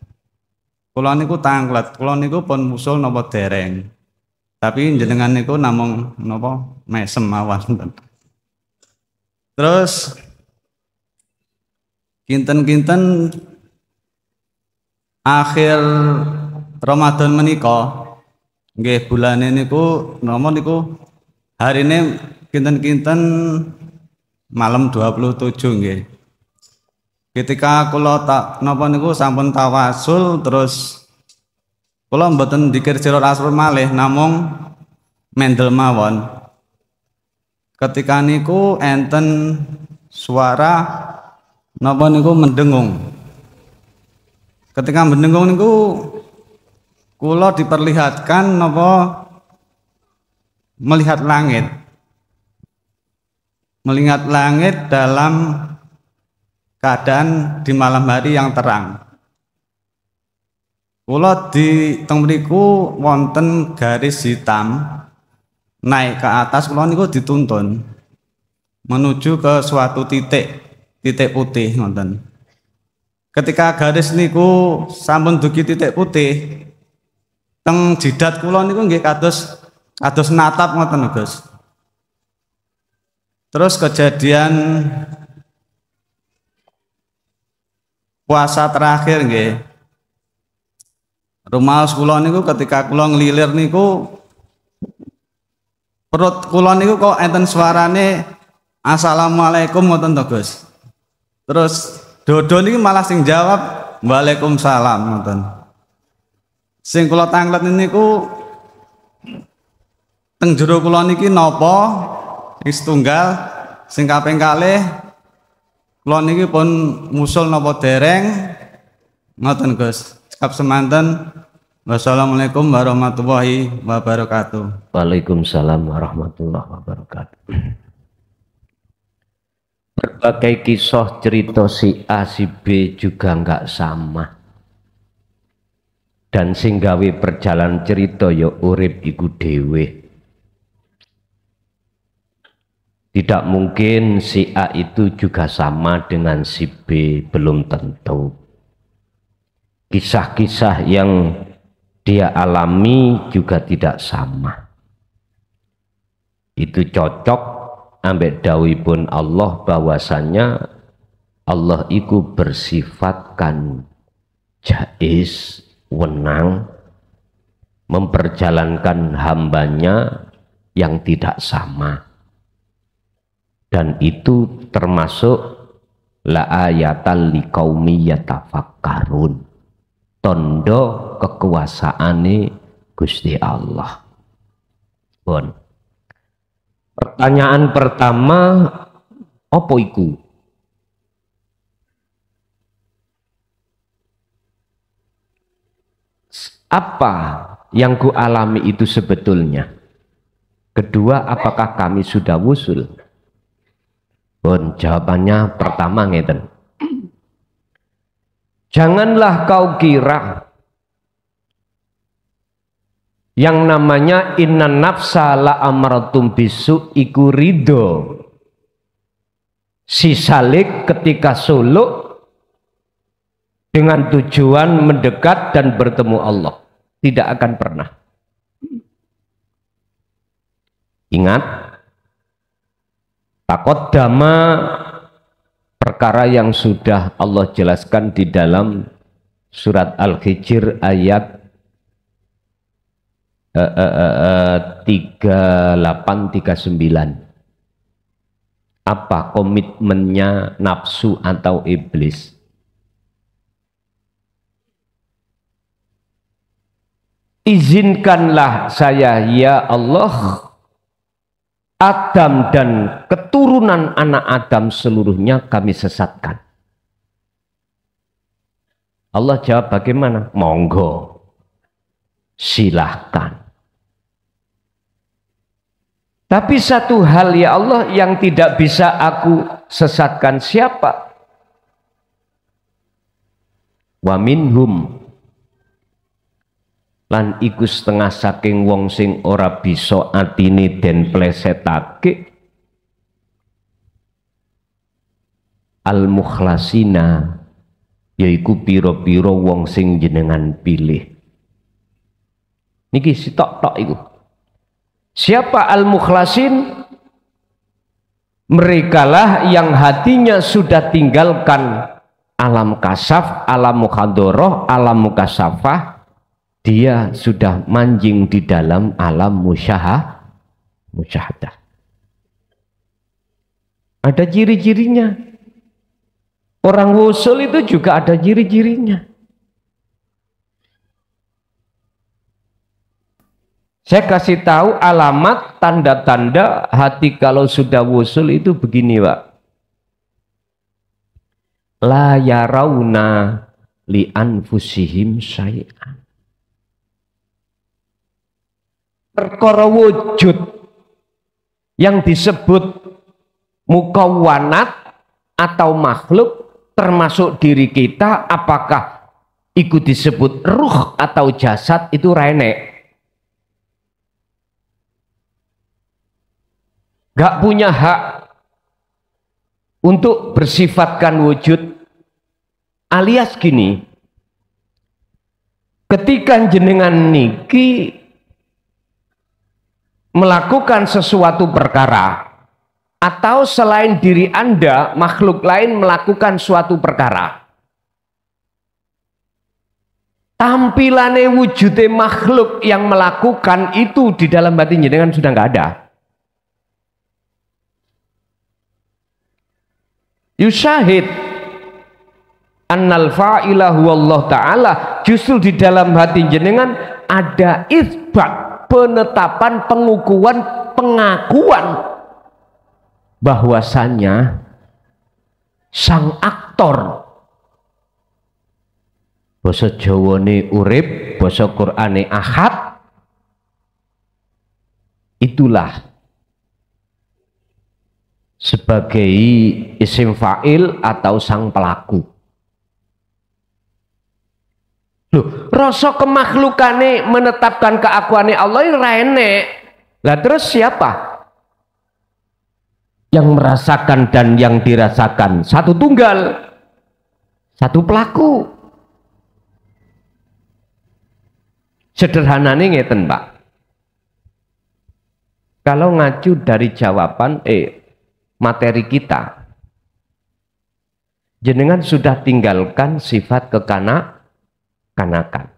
Kula niku tanglet, kula niku pun musul napa dereng. Tapi jenengan niku namung napa mesem mawon. Terus kinten-kinten akhir Ramadan menika nggih bulane niku napa niku harine kinten-kinten malam 27 nggih. Ketika kula tak napa niku sampun tawasul terus kula mboten dzikir Sirul Asrar malih namung mendel mawon. Ketika niku enten suara napa niku mendengung. Ketika mendengung niku kula diperlihatkan napa melihat langit. Melihat langit dalam keadaan di malam hari yang terang. Kula di teng mriku wonten garis hitam naik ke atas, kula niku dituntun menuju ke suatu titik putih ngoten. Ketika garis niku sampun dugi titik putih, teng jidat kula niku nggih kados natap ngoten, Gus. Terus kejadian puasa terakhir nggih. Rumaos kula niku ketika kula nglilir niku perut kula niku kok enten suarane assalamualaikum ngoten to, Gus. Terus dodo niki malah sing jawab waalaikumsalam ngoten. Sing kula tanglet niku teng jero kula niki napa setunggal sing kaping kalih kula niki pun musul napa dereng ngoten, Gus. Cekap semanten. Wassalamualaikum warahmatullahi wabarakatuh. Waalaikumsalam warahmatullahi wabarakatuh. Berbagai kisah cerita si A si B juga nggak sama. Dan sing gawe perjalanan cerita ya urip iku dhewe. Tidak mungkin si A itu juga sama dengan si B, belum tentu. Kisah-kisah yang dia alami juga tidak sama. Itu cocok ambek dawuhipun Allah bahwasanya Allah iku bersifatkan jaiz, wenang, memperjalankan hambanya yang tidak sama. Dan itu termasuk la ayatal liqaumi yatafakkarun, tondo kekuasaane Gusti Allah. Bon. Pertanyaan pertama, apa iku? Apa yang ku alami itu sebetulnya? Kedua, apakah kami sudah wusul? Bon, jawabannya pertama ngeten. Janganlah kau kira yang namanya inna nafsa la amaratum bisu iku ridho si salik ketika suluk dengan tujuan mendekat dan bertemu Allah. Tidak akan pernah. Ingat, taqaddama perkara yang sudah Allah jelaskan di dalam surat Al-Hijr ayat 3839. Apa komitmennya nafsu atau iblis? Izinkanlah saya ya Allah, Adam dan keturunan anak Adam seluruhnya kami sesatkan. Allah jawab bagaimana? Monggo, silahkan. Tapi satu hal ya Allah yang tidak bisa aku sesatkan, siapa? Wa minhum, lan iku setengah saking wong sing ora bisa atine den plesetake, al mukhlasina, yaiku pira-pira wong sing jenengan pilih. Niki sitok-tok iku. Siapa al-mukhlasin? Merekalah yang hatinya sudah tinggalkan alam kasaf, alam mukhadharah, alam mukasafah. Dia sudah manjing di dalam alam musyahadah. Ada ciri-cirinya. Orang wusul itu juga ada ciri-cirinya. Saya kasih tahu alamat, tanda-tanda hati kalau sudah wusul itu begini, Pak. La yarawna li anfusihim syai'an. Perkara wujud yang disebut mukawwanat atau makhluk termasuk diri kita, apakah ikut disebut ruh atau jasad, itu renek. Gak punya hak untuk bersifatkan wujud, alias gini, ketika jenengan niki melakukan sesuatu perkara atau selain diri Anda makhluk lain melakukan suatu perkara, tampilane wujudnya makhluk yang melakukan itu di dalam hati jenengan sudah nggak ada. Yusyahid annal fa'ila huwallah ta'ala, justru di dalam hati jenengan ada isbat, penetapan, pengukuhan, pengakuan bahwasanya sang aktor, basa Jawane urip, basa Qur'ane ahad, itulah sebagai isim fa'il atau sang pelaku. Loh, rasa kemakhlukane menetapkan keakuannya Allah ini renek. Lah terus siapa yang merasakan dan yang dirasakan? Satu tunggal, satu pelaku. Sederhananya ngeten, Pak. Kalau ngacu dari jawaban materi kita, jenengan sudah tinggalkan sifat kekanak-kanakan.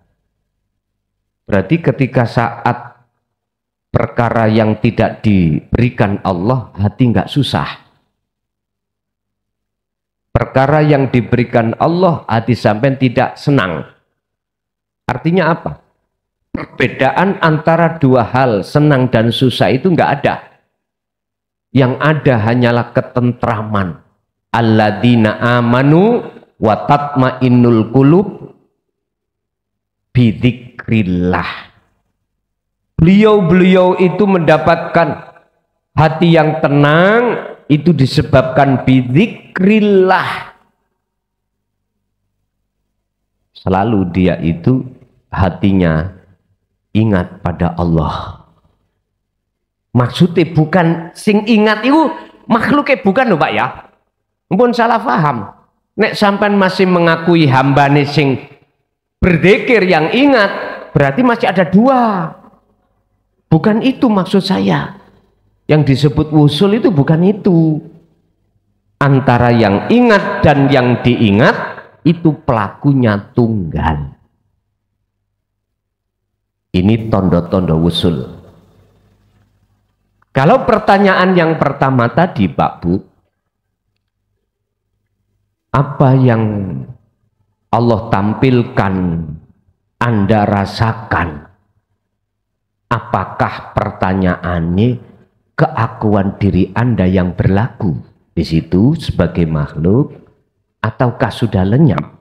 Berarti ketika saat perkara yang tidak diberikan Allah, hati nggak susah. Perkara yang diberikan Allah, hati sampai tidak senang. Artinya apa? Perbedaan antara dua hal, senang dan susah, itu nggak ada. Yang ada hanyalah ketentraman. Alladzina amanu wa tatmainnul qulub bidzikrillah. Beliau itu mendapatkan hati yang tenang, itu disebabkan bidzikrillah. Selalu dia itu hatinya ingat pada Allah. Maksudnya bukan sing ingat itu makhluknya, bukan loh Pak ya. Mumpun salah paham. Nek sampean masih mengakui hambane sing berzikir yang ingat, berarti masih ada dua. Bukan itu maksud saya. Yang disebut wusul itu bukan itu. Antara yang ingat dan yang diingat itu pelakunya tunggal. Ini tondo-tondo wusul. Kalau pertanyaan yang pertama tadi Pak Bu, apa yang Allah tampilkan Anda rasakan? Apakah pertanyaannya keakuan diri Anda yang berlaku di situ sebagai makhluk, ataukah sudah lenyap?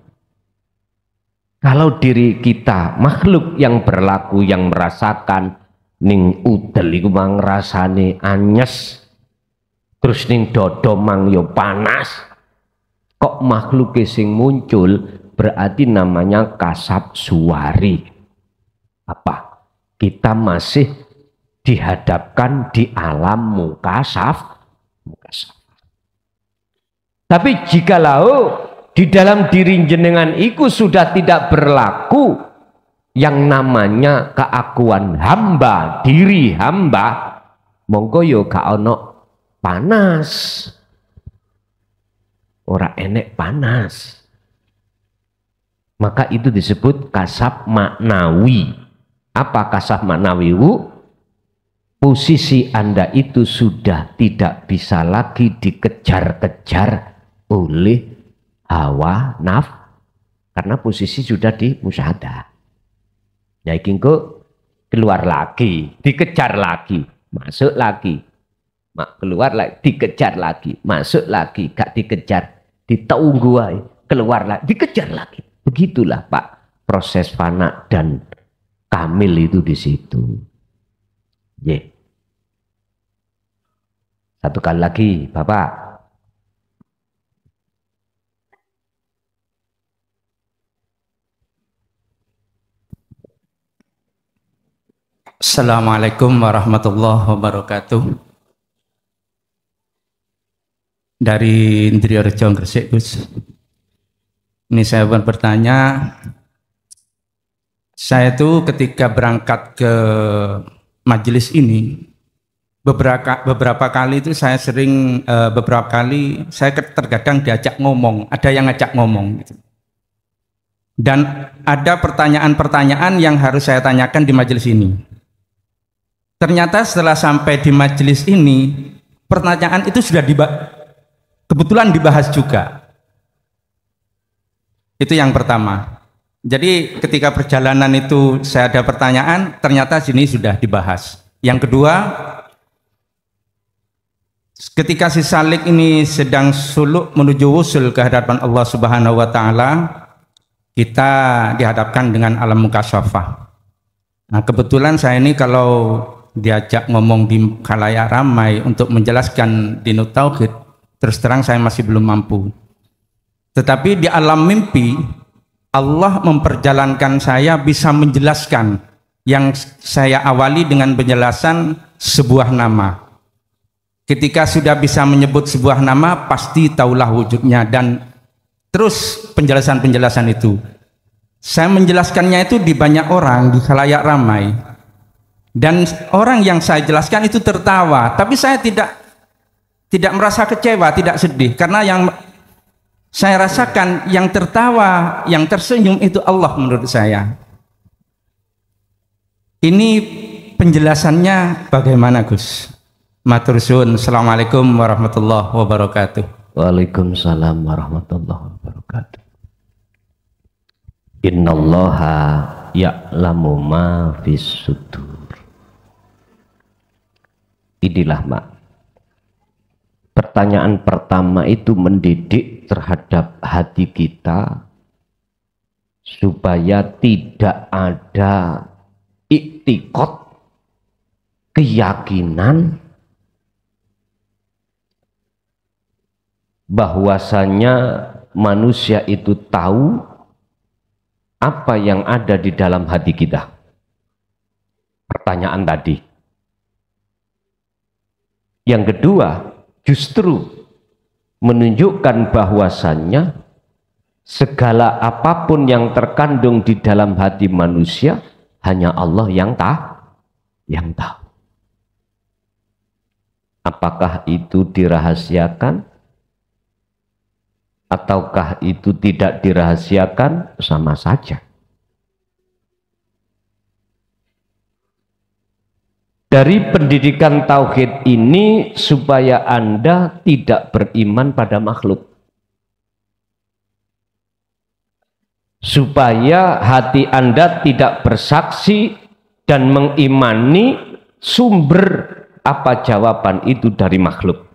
Kalau diri kita makhluk yang berlaku, yang merasakan ning udel iku mang rasane anyes, terus ning dodo mang yo panas, kok makhluk sing muncul, berarti namanya kasab suwari. Apa? Kita masih dihadapkan di alam mukasaf. Tapi jikalau di dalam diri jenengan itu sudah tidak berlaku yang namanya keakuan hamba, diri hamba, monggo yo gak ono panas. Ora enek panas. Maka itu disebut kasab maknawi. Apa kasab maknawi? Posisi Anda itu sudah tidak bisa lagi dikejar-kejar oleh hawa karena posisi sudah di musyahadah. Ya iki keluar lagi, dikejar lagi, masuk lagi. Keluar lagi, dikejar lagi, masuk lagi, gak dikejar, ditunggu aja, keluar lagi, dikejar lagi. Begitulah Pak, proses fana dan kamil itu di situ. Satu kali lagi, Bapak. Assalamualaikum warahmatullahi wabarakatuh. Dari Indriyorejo Gresik, Gus. Ini saya bertanya, saya tuh ketika berangkat ke majelis ini, beberapa kali itu saya sering, beberapa kali saya terkadang diajak ngomong, ada yang ngajak ngomong gitu. Dan ada pertanyaan-pertanyaan yang harus saya tanyakan di majelis ini. Ternyata setelah sampai di majelis ini, pertanyaan itu sudah kebetulan dibahas juga. Itu yang pertama. Jadi ketika perjalanan itu saya ada pertanyaan, ternyata sini sudah dibahas. Yang kedua, ketika si salik ini sedang suluk menuju wusul ke hadapan Allah Subhanahu wa taala, kita dihadapkan dengan alam mukasyafah. Nah, kebetulan saya ini kalau diajak ngomong di khalayak ramai untuk menjelaskan dinut tauhid, terus terang saya masih belum mampu. Tetapi di alam mimpi Allah memperjalankan saya bisa menjelaskan yang saya awali dengan penjelasan sebuah nama. Ketika sudah bisa menyebut sebuah nama, pasti taulah wujudnya, dan terus penjelasan-penjelasan itu. Saya menjelaskannya itu di banyak orang, di khalayak ramai. Dan orang yang saya jelaskan itu tertawa, tapi saya tidak merasa kecewa, tidak sedih, karena yang saya rasakan yang tertawa, yang tersenyum itu Allah menurut saya. Ini penjelasannya bagaimana, Gus? Matur suwun. Assalamualaikum warahmatullahi wabarakatuh. Waalaikumsalam warahmatullahi wabarakatuh. Innallaha ya'lamu ma fis sudur. Inilah Mak, pertanyaan pertama itu mendidik terhadap hati kita supaya tidak ada iktikad, keyakinan bahwasanya manusia itu tahu apa yang ada di dalam hati kita. Pertanyaan tadi. Yang kedua, justru menunjukkan bahwasannya segala apapun yang terkandung di dalam hati manusia hanya Allah yang tahu. Apakah itu dirahasiakan ataukah itu tidak dirahasiakan, sama saja. Dari pendidikan tauhid ini supaya Anda tidak beriman pada makhluk. Supaya hati Anda tidak bersaksi dan mengimani sumber apa jawaban itu dari makhluk.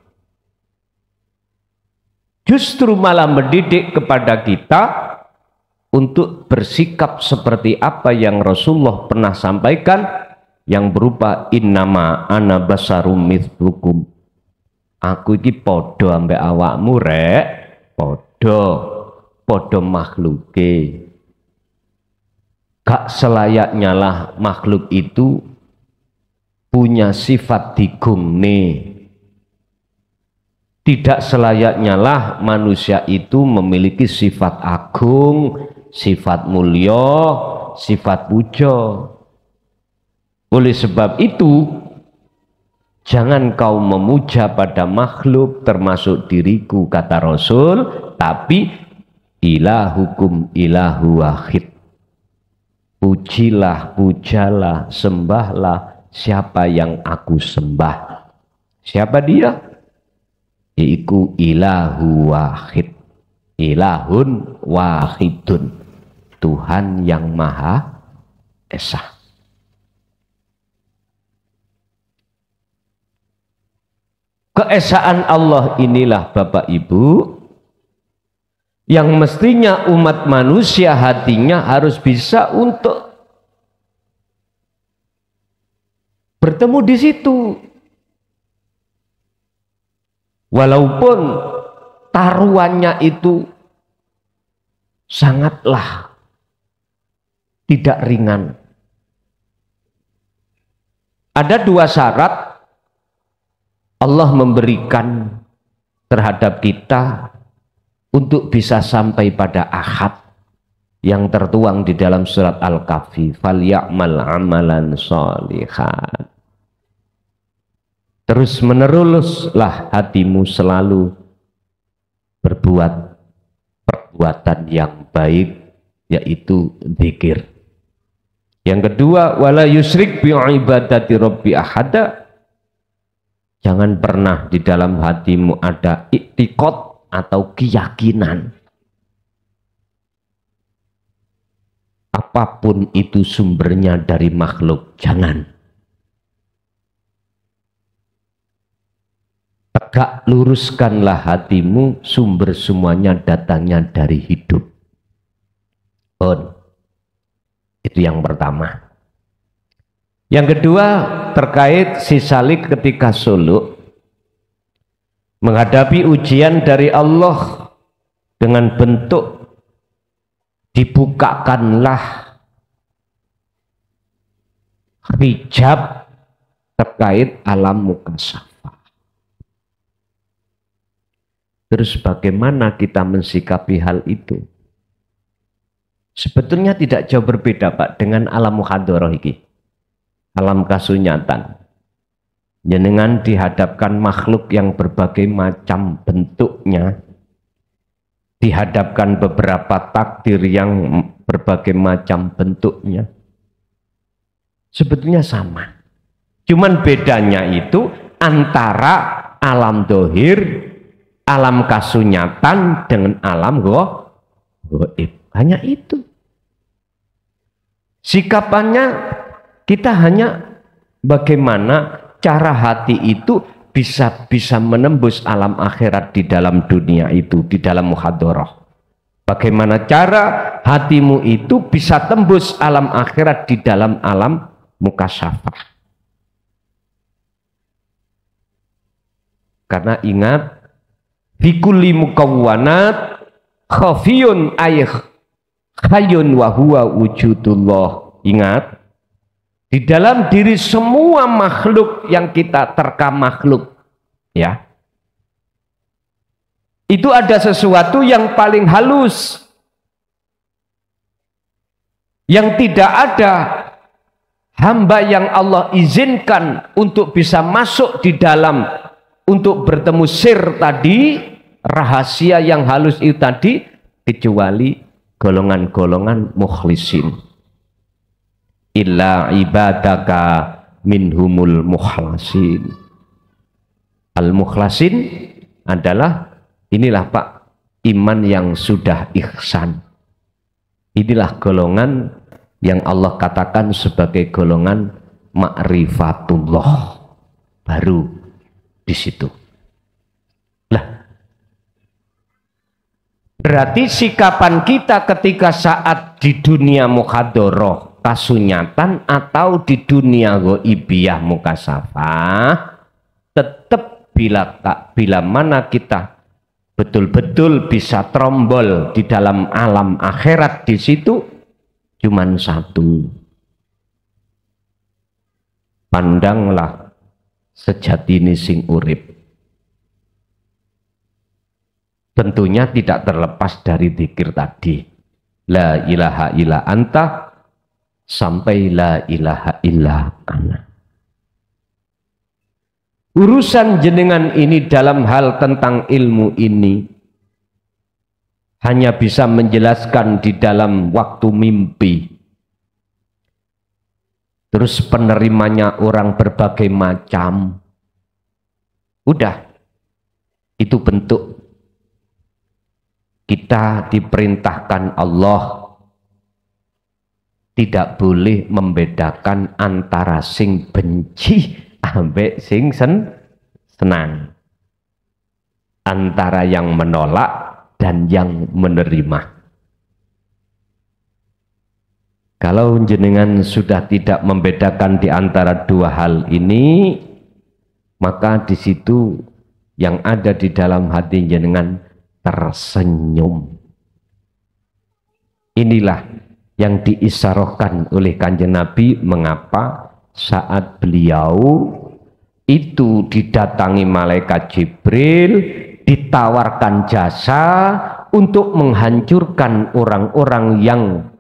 Justru malah mendidik kepada kita untuk bersikap seperti apa yang Rasulullah pernah sampaikan, yang berupa innama ana basarum mithlukum. Aku iki podo ambek awakmu rek, podo makhluke. Gak selayaknya lah makhluk itu punya sifat digungne. Tidak selayaknya lah manusia itu memiliki sifat agung, sifat mulia, sifat puja. Oleh sebab itu, jangan kau memuja pada makhluk termasuk diriku, kata Rasul, tapi ilahukum ilahu wahid. Pujilah, pujalah, sembahlah siapa yang aku sembah. Siapa dia? Yaitu ilahu wahid. Ilahun wahidun. Tuhan yang Maha Esa. Keesaan Allah inilah Bapak Ibu yang mestinya umat manusia hatinya harus bisa untuk bertemu di situ. Walaupun taruhannya itu sangatlah tidak ringan. Ada dua syarat Allah memberikan terhadap kita untuk bisa sampai pada ahad yang tertuang di dalam surat Al-Kahfi, falya'mal amalan sholihan. Terus meneruslah hatimu selalu berbuat perbuatan yang baik, yaitu zikir. Yang kedua, wala yusyrik bi ibadati rabbi ahada. Jangan pernah di dalam hatimu ada iktikad atau keyakinan. Apapun itu sumbernya dari makhluk, jangan. Tegak luruskanlah hatimu, sumber semuanya datangnya dari hidup. Itu yang pertama. Yang kedua, terkait si Salik ketika suluk menghadapi ujian dari Allah dengan bentuk dibukakanlah hijab terkait alam mukasyafah. Terus bagaimana kita mensikapi hal itu? Sebetulnya tidak jauh berbeda Pak dengan alam muhadharah iki. Alam kasunyatan. Jenengan dihadapkan makhluk yang berbagai macam bentuknya. Dihadapkan beberapa takdir yang berbagai macam bentuknya. Sebetulnya sama. Cuman bedanya itu antara alam dohir, alam kasunyatan dengan alam gaib. Hanya itu. Sikapannya kita hanya bagaimana cara hati itu bisa menembus alam akhirat di dalam dunia itu, di dalam muhadharah. Bagaimana cara hatimu itu bisa tembus alam akhirat di dalam alam mukasyafah. Karena ingat, fi kulli mukawwanat khafiyun ayh hayyun wa huwa wujudullah. Ingat, di dalam diri semua makhluk yang kita terkam makhluk, ya, Itu ada sesuatu yang paling halus, yang tidak ada hamba yang Allah izinkan untuk bisa masuk di dalam, untuk bertemu sir tadi, rahasia yang halus itu tadi, kecuali golongan-golongan mukhlisin. Illa ibadaka minhumul mukhlasin. Al-mukhlasin adalah, inilah Pak, iman yang sudah ihsan. Inilah golongan yang Allah katakan sebagai golongan ma'rifatullah. Baru di situ. Lah, berarti sikapan kita ketika saat di dunia muhadharah kasunyatan atau di dunia ghaibiyah mukasafah, tetap bila mana kita betul-betul bisa trombol di dalam alam akhirat, di situ cuman satu. Pandanglah sejatine sing urip. Tentunya tidak terlepas dari zikir tadi. La ilaha illa anta sampai la ilaha illa ana. Urusan jenengan ini dalam hal tentang ilmu ini hanya bisa menjelaskan di dalam waktu mimpi. Terus penerimanya orang berbagai macam. Udah, itu bentuk kita diperintahkan Allah tidak boleh membedakan antara sing benci ambek sing senang, antara yang menolak dan yang menerima. Kalau jenengan sudah tidak membedakan di antara dua hal ini, maka di situ yang ada di dalam hati jenengan tersenyum. Inilah yang diisyarohkan oleh Kanjeng Nabi, mengapa saat beliau itu didatangi malaikat Jibril, ditawarkan jasa untuk menghancurkan orang-orang yang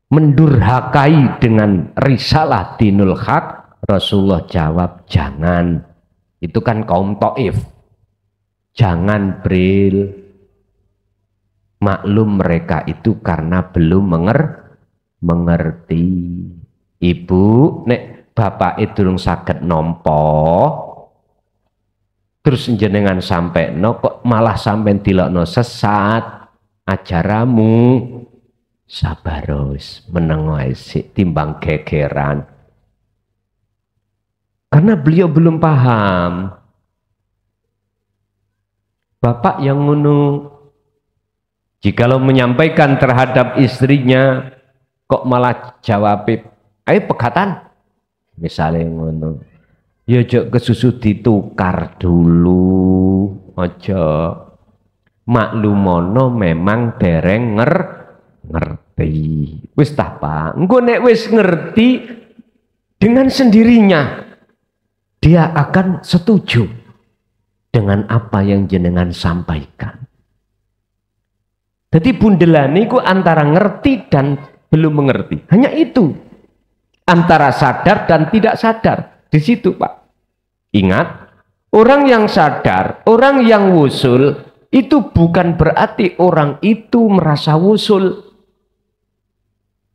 mendurhakai dengan risalah dinul haq, Rasulullah jawab, jangan, itu kan kaum Taif, jangan Bril. Maklum mereka itu karena belum mengerti. Ibu, nek bapak itu durung saged nampa, terus jenengan sampai no kok malah sampai dilokno sesat, ajaramu sabar wis, meneng wae sik timbang gegeran. Karena beliau belum paham. Bapak yang ngono, jikalau menyampaikan terhadap istrinya, kok malah jawab, ayo pegatan, misalnya ngono, ya jok kesusu ditukar dulu, ojo maklumono memang dereng ngerti, wis tah Pak, engko nek wis ngerti dengan sendirinya dia akan setuju dengan apa yang jenengan sampaikan. Jadi bundelane iku antara ngerti dan belum mengerti. Hanya itu. Antara sadar dan tidak sadar. Di situ Pak. Ingat, orang yang sadar, orang yang wusul, itu bukan berarti orang itu merasa wusul.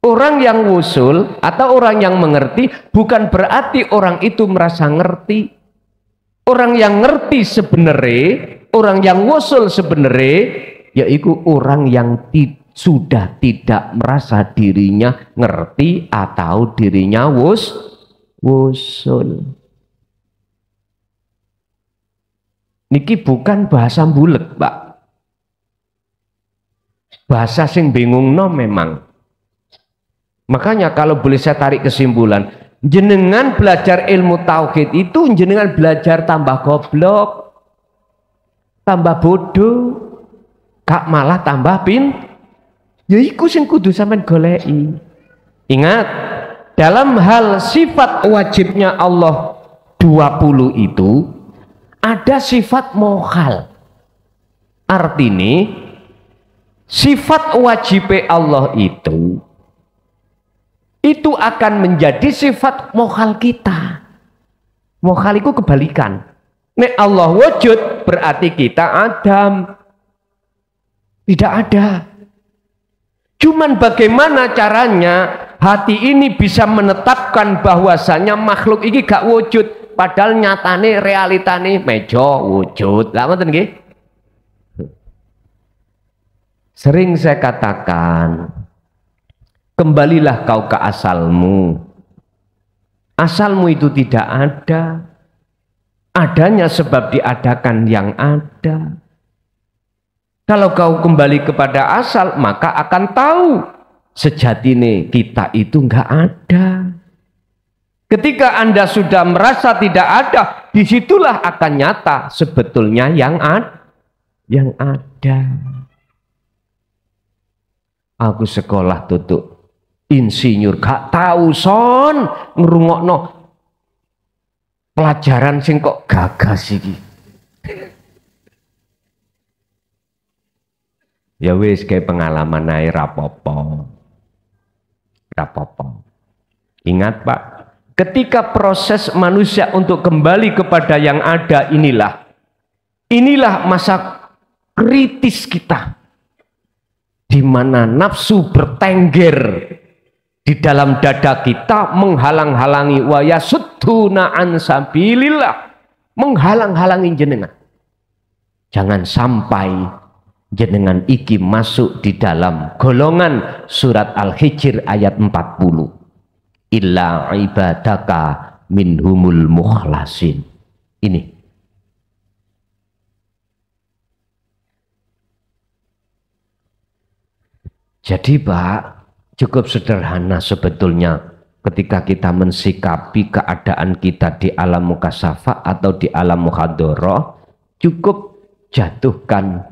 Orang yang wusul atau orang yang mengerti bukan berarti orang itu merasa ngerti. Orang yang ngerti sebenarnya, orang yang wusul sebenarnya, yaitu orang yang sudah tidak merasa dirinya ngerti atau dirinya wusul. Niki bukan bahasa bulet, Pak. Bahasa sing bingung no memang. Makanya kalau boleh saya tarik kesimpulan, jenengan belajar ilmu tauhid itu jenengan belajar tambah goblok, tambah bodoh, kak malah tambah ya iku sing kudu sampean goleki. Ingat, dalam hal sifat wajibnya Allah 20 itu ada sifat mohal, Artine sifat wajib Allah itu akan menjadi sifat mokhal kita. Mokhal itu kebalikan. Nek Allah wujud berarti kita Adam. Tidak ada. Cuman bagaimana caranya hati ini bisa menetapkan bahwasanya makhluk ini gak wujud, padahal nyatane realitane meja wujud. Lah ngoten nggih. Sering saya katakan, kembalilah kau ke asalmu. Asalmu itu tidak ada. Adanya sebab diadakan yang ada. Kalau kau kembali kepada asal, maka akan tahu sejatine kita itu enggak ada. Ketika Anda sudah merasa tidak ada, disitulah akan nyata sebetulnya yang ada. Aku sekolah tutup insinyur, gak tahu son ngrungokno pelajaran sing kok gagas iki. Ya wis kayak pengalaman ae rapopo. Ingat Pak, ketika proses manusia untuk kembali kepada yang ada inilah masa kritis kita, di mana nafsu bertengger di dalam dada kita menghalang-halangi wa yasudduna an sabilillah, menghalang-halangi jenengan. Jangan sampai jenengan iki masuk di dalam golongan surat Al-Hijr ayat 40. Illa ibadaka minhumul mukhlasin. Ini. Jadi Pak, cukup sederhana sebetulnya ketika kita mensikapi keadaan kita di alam mukasafah atau di alam muhadharah, cukup jatuhkan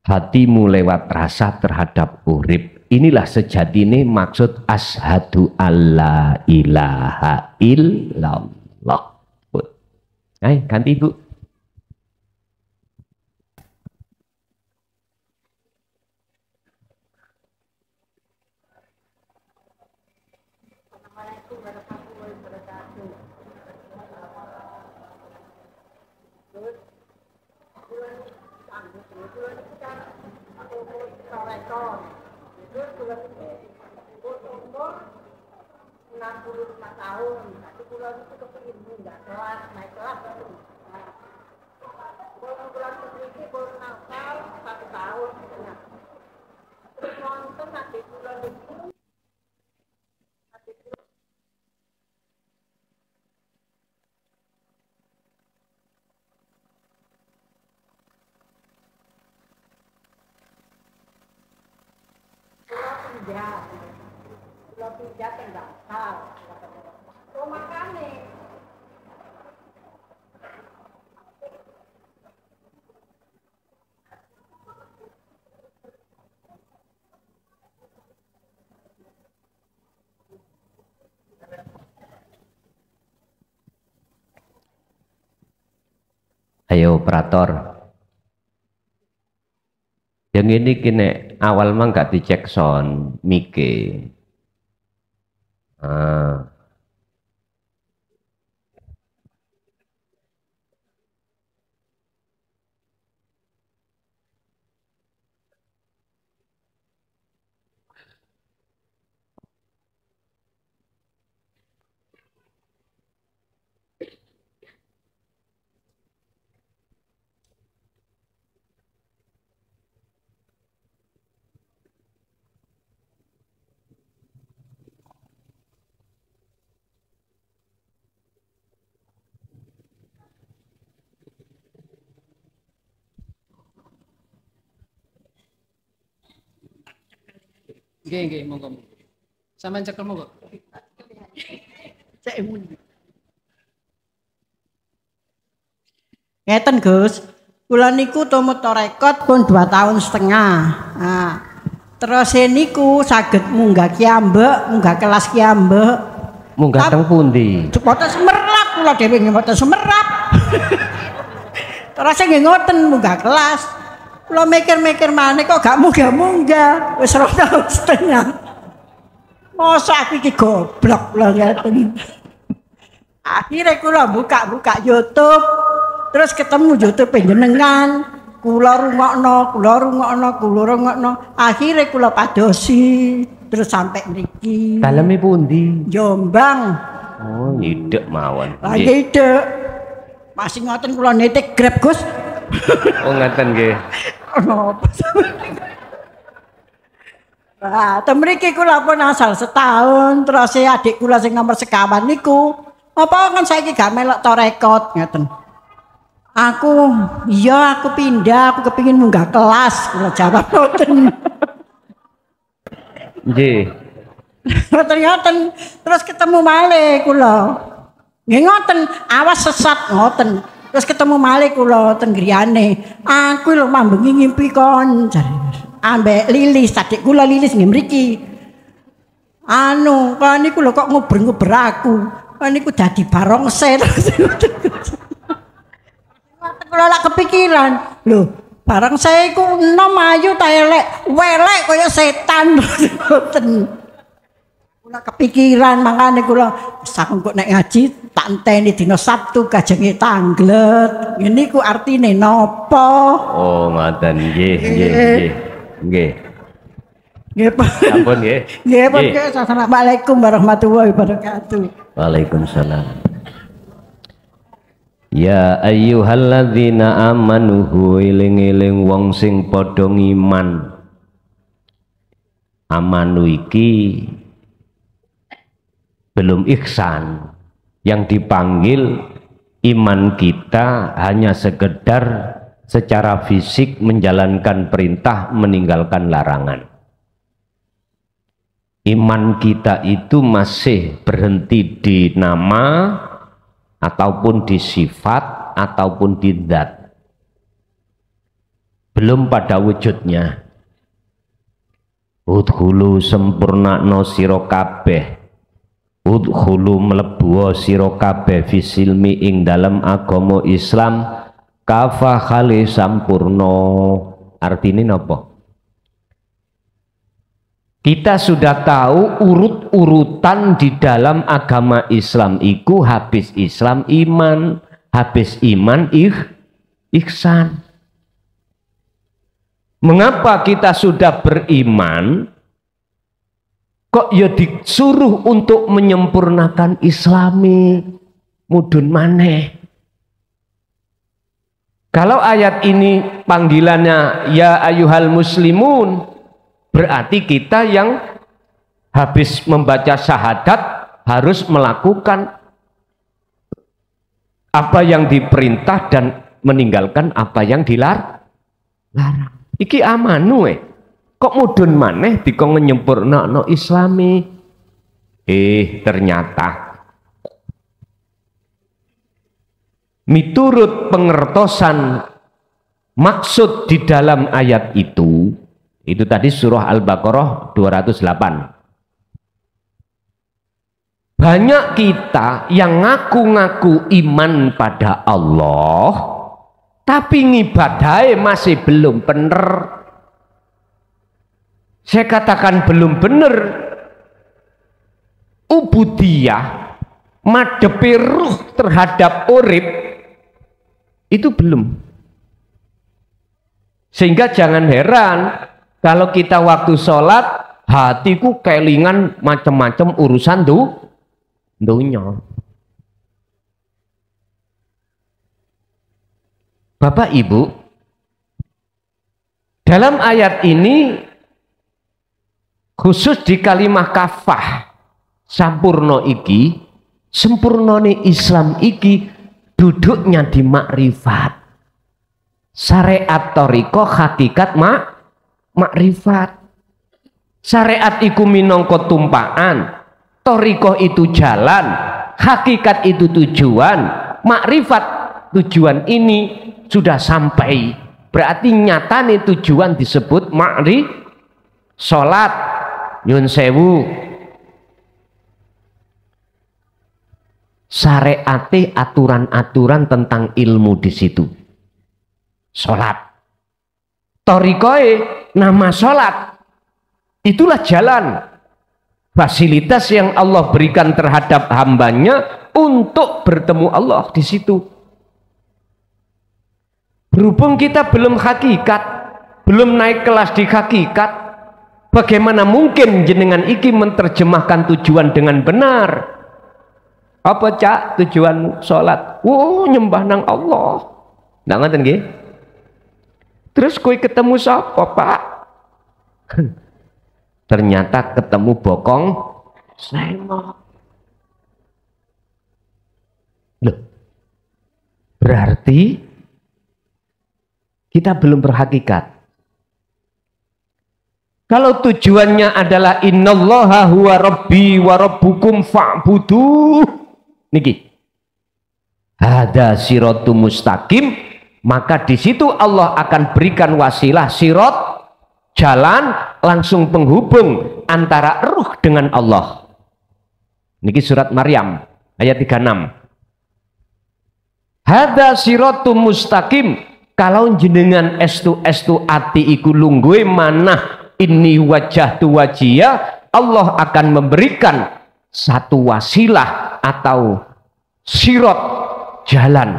hatimu lewat rasa terhadap urip. Inilah sejatine maksud asyhadu alla ilaha illallah. Ayo ganti Bu. Ayo operator. Yang ini kini awal mah nggak dicek sound mike. Nggih, monggo. Sampeyan cekel monggo. Cek muni. Ngeten Gus, kula niku tumut rekod pun 2,5 tahun. Nah, terus niku saged munggah kiambek, munggah kelas kiambek. Munggah teng pundi? Mboten semerap kula dhewe nggih mboten semerap. Terus nggih ngoten munggah kelas. Kula mikir-mikir maneh kok gak munggah-munggah. Wis 2 tahun setengah. Masa aku iki goblok lho ngeten. Akhirnya kula buka YouTube, terus ketemu YouTube penjenengan. Kula rungokno. Akhirnya kula padosi, terus sampai mriki. Daleme pundi? Jombang. Oh, idek mawon. Lagi idek. Masih ngoten kula nitik Grab, Gus. Oh, ngaten nggih. Napa Nah, temriki kula pun asal setahun, terus adik kula sing nomor sekawan niku, apa kan saiki gak melok torekot ngeten. Aku pindah, aku kepingin munggah kelas, kula jawab ngoten. Nggih. Ngoten, terus ketemu malih kula. Nggih ngoten, awas sesat ngoten. Terus ketemu malih kula ten griyane. Aku lho mambengi ngimpi kon jare. Ambek Lilis, adik kula Lilis nggih mriki. Kan niku lho kok nguber-nguber aku. Kan niku dadi barongse terus. Kula lak kepikiran, lho barongse iku enom ayu ta elek, welek kaya setan. Kula kepikiran mangane kula sakon kok nek ngaji tak enteni dina Sabtu kajenge tanglet. Ngene iku artine napa? Oh, ngoten nggih. Nggih, Pak. Ampun nggih. Nggih, Pak. Assalamualaikum warahmatullahi wabarakatuh. Waalaikumsalam. Ya ayyuhalladzina amanu eling-eling wong sing padha ngiman. Amanu iki belum ihsan. Yang dipanggil iman kita hanya sekedar secara fisik menjalankan perintah, meninggalkan larangan. Iman kita itu masih berhenti di nama ataupun di sifat ataupun di zat, belum pada wujudnya. Udkhulu sempurnakno sira kabeh, udkhulu mlebu sira kabeh fisilmi ing dalam agama Islam kafa khali sampurno. Artinya napa? Kita sudah tahu urut-urutan di dalam agama Islam iku habis Islam iman, habis iman ihsan. Mengapa kita sudah beriman kok ya disuruh untuk menyempurnakan Islami? Mudun maneh. Kalau ayat ini panggilannya ya ayyuhal muslimun, berarti kita yang habis membaca syahadat harus melakukan apa yang diperintah dan meninggalkan apa yang dilarang. Iki amanu kok mudun maneh dikon nyempurnakno Islami. Ternyata miturut pengertosan maksud di dalam ayat itu tadi surah Al-Baqarah 208. Banyak kita yang ngaku-ngaku iman pada Allah tapi ngibadahnya masih belum benar. Saya katakan belum benar. Ubudiyah, madepi ruh terhadap urip itu belum. Sehingga jangan heran kalau kita waktu sholat hatiku kelingan macam-macam urusan dunia. Bapak Ibu, dalam ayat ini khusus di kalimah kafah sampurno iki, sempurnone Islam iki duduknya di makrifat. Syariat toriko hakikat makrifat. Syariat iku minangka tumpaan, toriko itu jalan, hakikat itu tujuan, makrifat tujuan ini sudah sampai, berarti nyatane tujuan disebut sholat. Nyun sewu, syariate aturan-aturan tentang ilmu di situ. Sholat, Torikoe nama sholat. Itulah jalan, fasilitas yang Allah berikan terhadap hambanya untuk bertemu Allah di situ. Berhubung kita belum hakikat, belum naik kelas di hakikat, bagaimana mungkin jenengan iki menerjemahkan tujuan dengan benar? Apa cak tujuan sholat? Nyembah nang Allah. Nggak ngerti nggih? Terus kowe ketemu siapa, Pak? Ternyata ketemu bokong sengok. Loh, berarti kita belum berhakikat. Kalau tujuannya adalah innallaha huwa rabbi wa rabbukum fa'budu, niki hada siratum mustaqim, maka di situ Allah akan berikan wasilah sirat, jalan langsung penghubung antara ruh dengan Allah. Niki surat Maryam ayat 36. Hada siratum mustaqim, kalau jenengan estu ati iku lungguhe manah ini wajah tu wajia, Allah akan memberikan satu wasilah atau sirat, jalan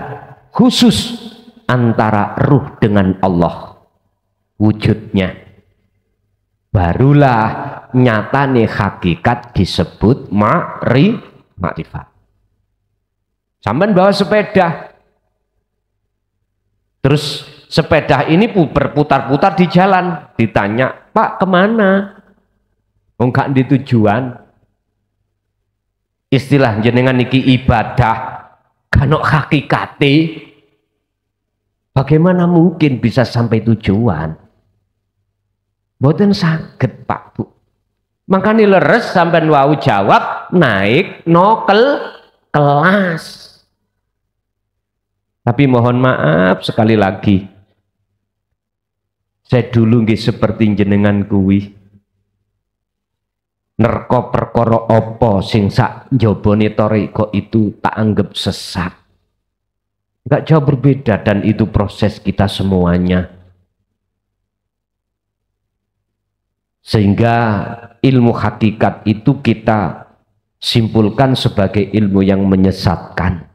khusus antara ruh dengan Allah. Wujudnya barulah nyatane hakikat disebut makrifat. Sampean bawa sepeda, terus sepeda ini berputar-putar di jalan, ditanya, Pak kemana? Enggak di tujuan. Istilah jenengan niki ibadah, kanok hakikate, bagaimana mungkin bisa sampai tujuan? Mboten saged Pak Bu. Makanya leres sampean wau jawab naik kelas. Tapi mohon maaf sekali lagi, saya dulu nggih seperti jenengan kuwi. Nerko perkara apa sing sak njabane thariqah itu tak anggap sesat. Enggak jauh berbeda, dan itu proses kita semuanya. Sehingga ilmu hakikat itu kita simpulkan sebagai ilmu yang menyesatkan.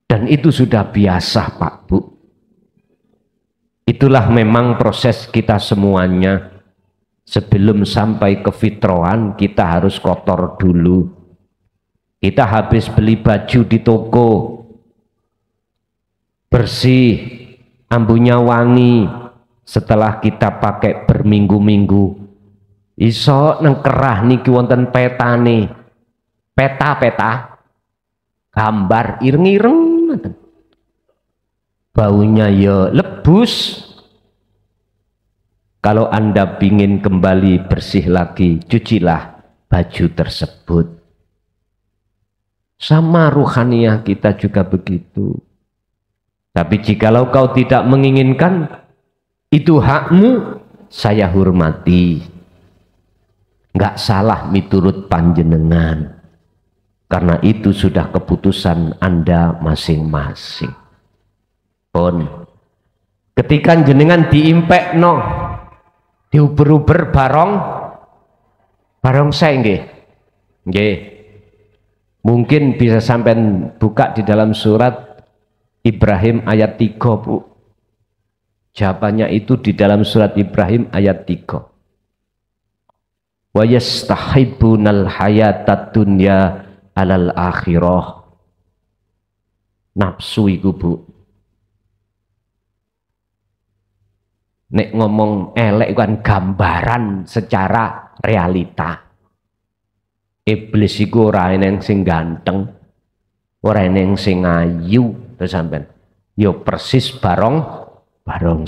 Dan itu sudah biasa Pak Bu. Itulah memang proses kita semuanya. Sebelum sampai ke fitrahan kita harus kotor dulu. Kita habis beli baju di toko, bersih, ambunya wangi. Setelah kita pakai berminggu-minggu, iso nang kerah niki wonten petane, peta gambar ireng-ireng, baunya ya lebus. Kalau Anda ingin kembali bersih lagi, cucilah baju tersebut. Sama ruhaniyah kita juga begitu. Tapi jikalau kau tidak menginginkan, itu hakmu, saya hormati. Nggak salah miturut panjenengan. Karena itu sudah keputusan Anda masing-masing. Pun, ketika jenengan diimpekno, diuber-uber barong saya nggih. Mungkin bisa sampai buka di dalam surat Ibrahim ayat 3 Bu. Jawabannya itu di dalam surat Ibrahim ayat 3. Wa yastahibbunal hayatad dunya alal akhirah. Nafsu iku Bu. Nek ngomong elek kan gambaran secara realita. Iblis iku ora eneng sing ganteng, ora eneng sing ayu, terus sampean yo persis barong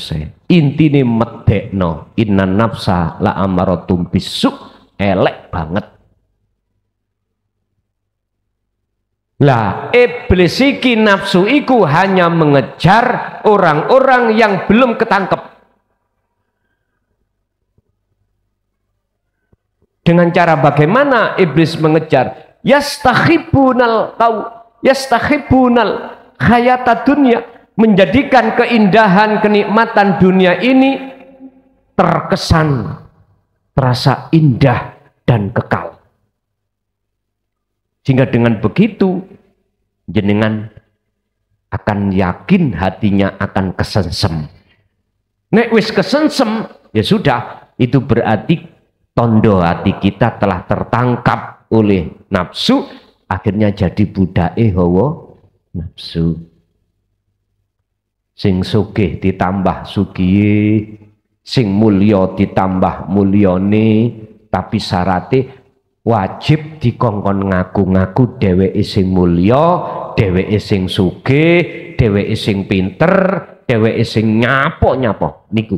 se. Intine medekno, innan nafsa la amaratum bisu, elek banget. Lah iblis iki nafsu iku hanya mengejar orang-orang yang belum ketangkep. Dengan cara bagaimana iblis mengejar? Yastakhibunal hayata dunya. menjadikan keindahan kenikmatan dunia ini terkesan terasa indah dan kekal. Sehingga dengan begitu jenengan akan yakin hatinya akan kesensem. Nek wis kesensem, ya sudah, itu berarti tondo hati kita telah tertangkap oleh nafsu, akhirnya jadi budake hawa nafsu. Sing sugih ditambah sugih, sing mulya ditambah mulyane, tapi syaratnya wajib dikongkon ngaku-ngaku dheweke sing mulya, dheweke sing sugih, dheweke sing pinter, dheweke sing nyapo-nyapo niku.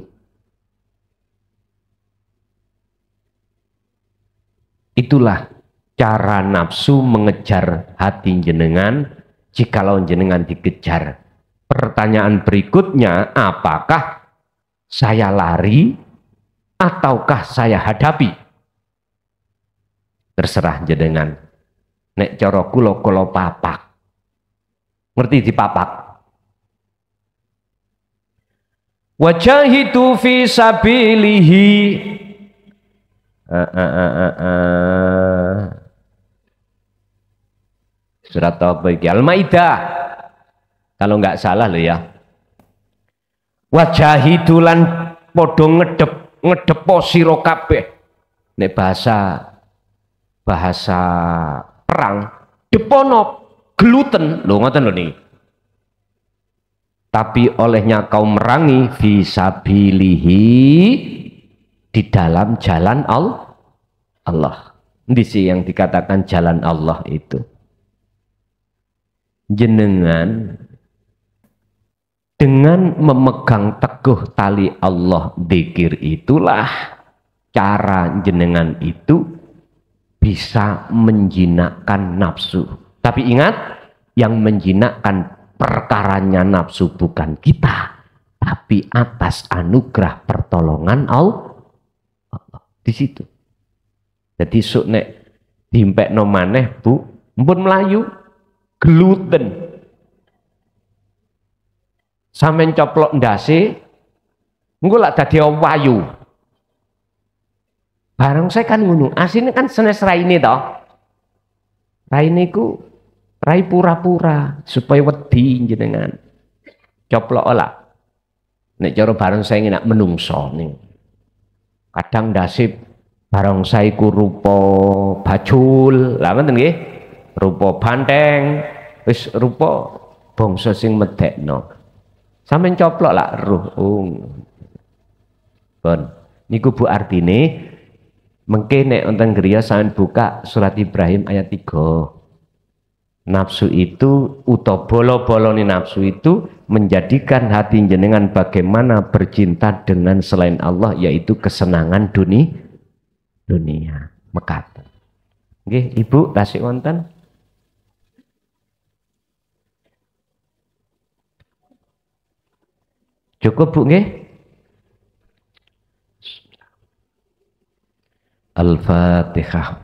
Itulah cara nafsu mengejar hati jenengan jikalau jenengan dikejar. Pertanyaan berikutnya, apakah saya lari ataukah saya hadapi? Terserah jenengan. Nek cara kula papak. Ngerti dipapak? Wajahidu fi sabilihi. Surat apa iki? Al-Maidah. Kalau nggak salah loh ya. Wajahidulan podo ngedepo sira kabeh. Nek bahasa perang depono gluten lho, ngoten lho niki. Tapi olehnya kau merangi fisabilihi, di dalam jalan Allah. Ini sih yang dikatakan jalan Allah itu. Jenengan dengan memegang teguh tali Allah dzikir, itulah cara jenengan itu bisa menjinakkan nafsu. Tapi ingat, yang menjinakkan perkaranya nafsu bukan kita, tapi atas anugerah pertolongan Allah. Di situ. Jadi sok nek diimpekno maneh Bu, mpun melayu gluten. Sampeyan coplok ndase engko lak dadi wayu. Barang saya kan ngono, asine kan senes raine toh. Raine ku rai pura-pura supaya wedi jenengan. Coplok olah. Nek cara barang saya nak menungso ning. Kadang ndase barang saya ku rupa bajul, lha ngoten nggih. Rupa banteng, wis rupa bangsa sing medekno. Sampeyan coplok lak roh. Pun niku Bu artine mengke nek wonten griya sampeyan buka surat Ibrahim ayat 3. Nafsu itu utawa bolo-bolone nafsu itu menjadikan hati jenengan bagaimana bercinta dengan selain Allah, yaitu kesenangan dunia. Mekaten. Nggih, Ibu tasik wonten? Cukup Bu nggih? Al-Fatihah.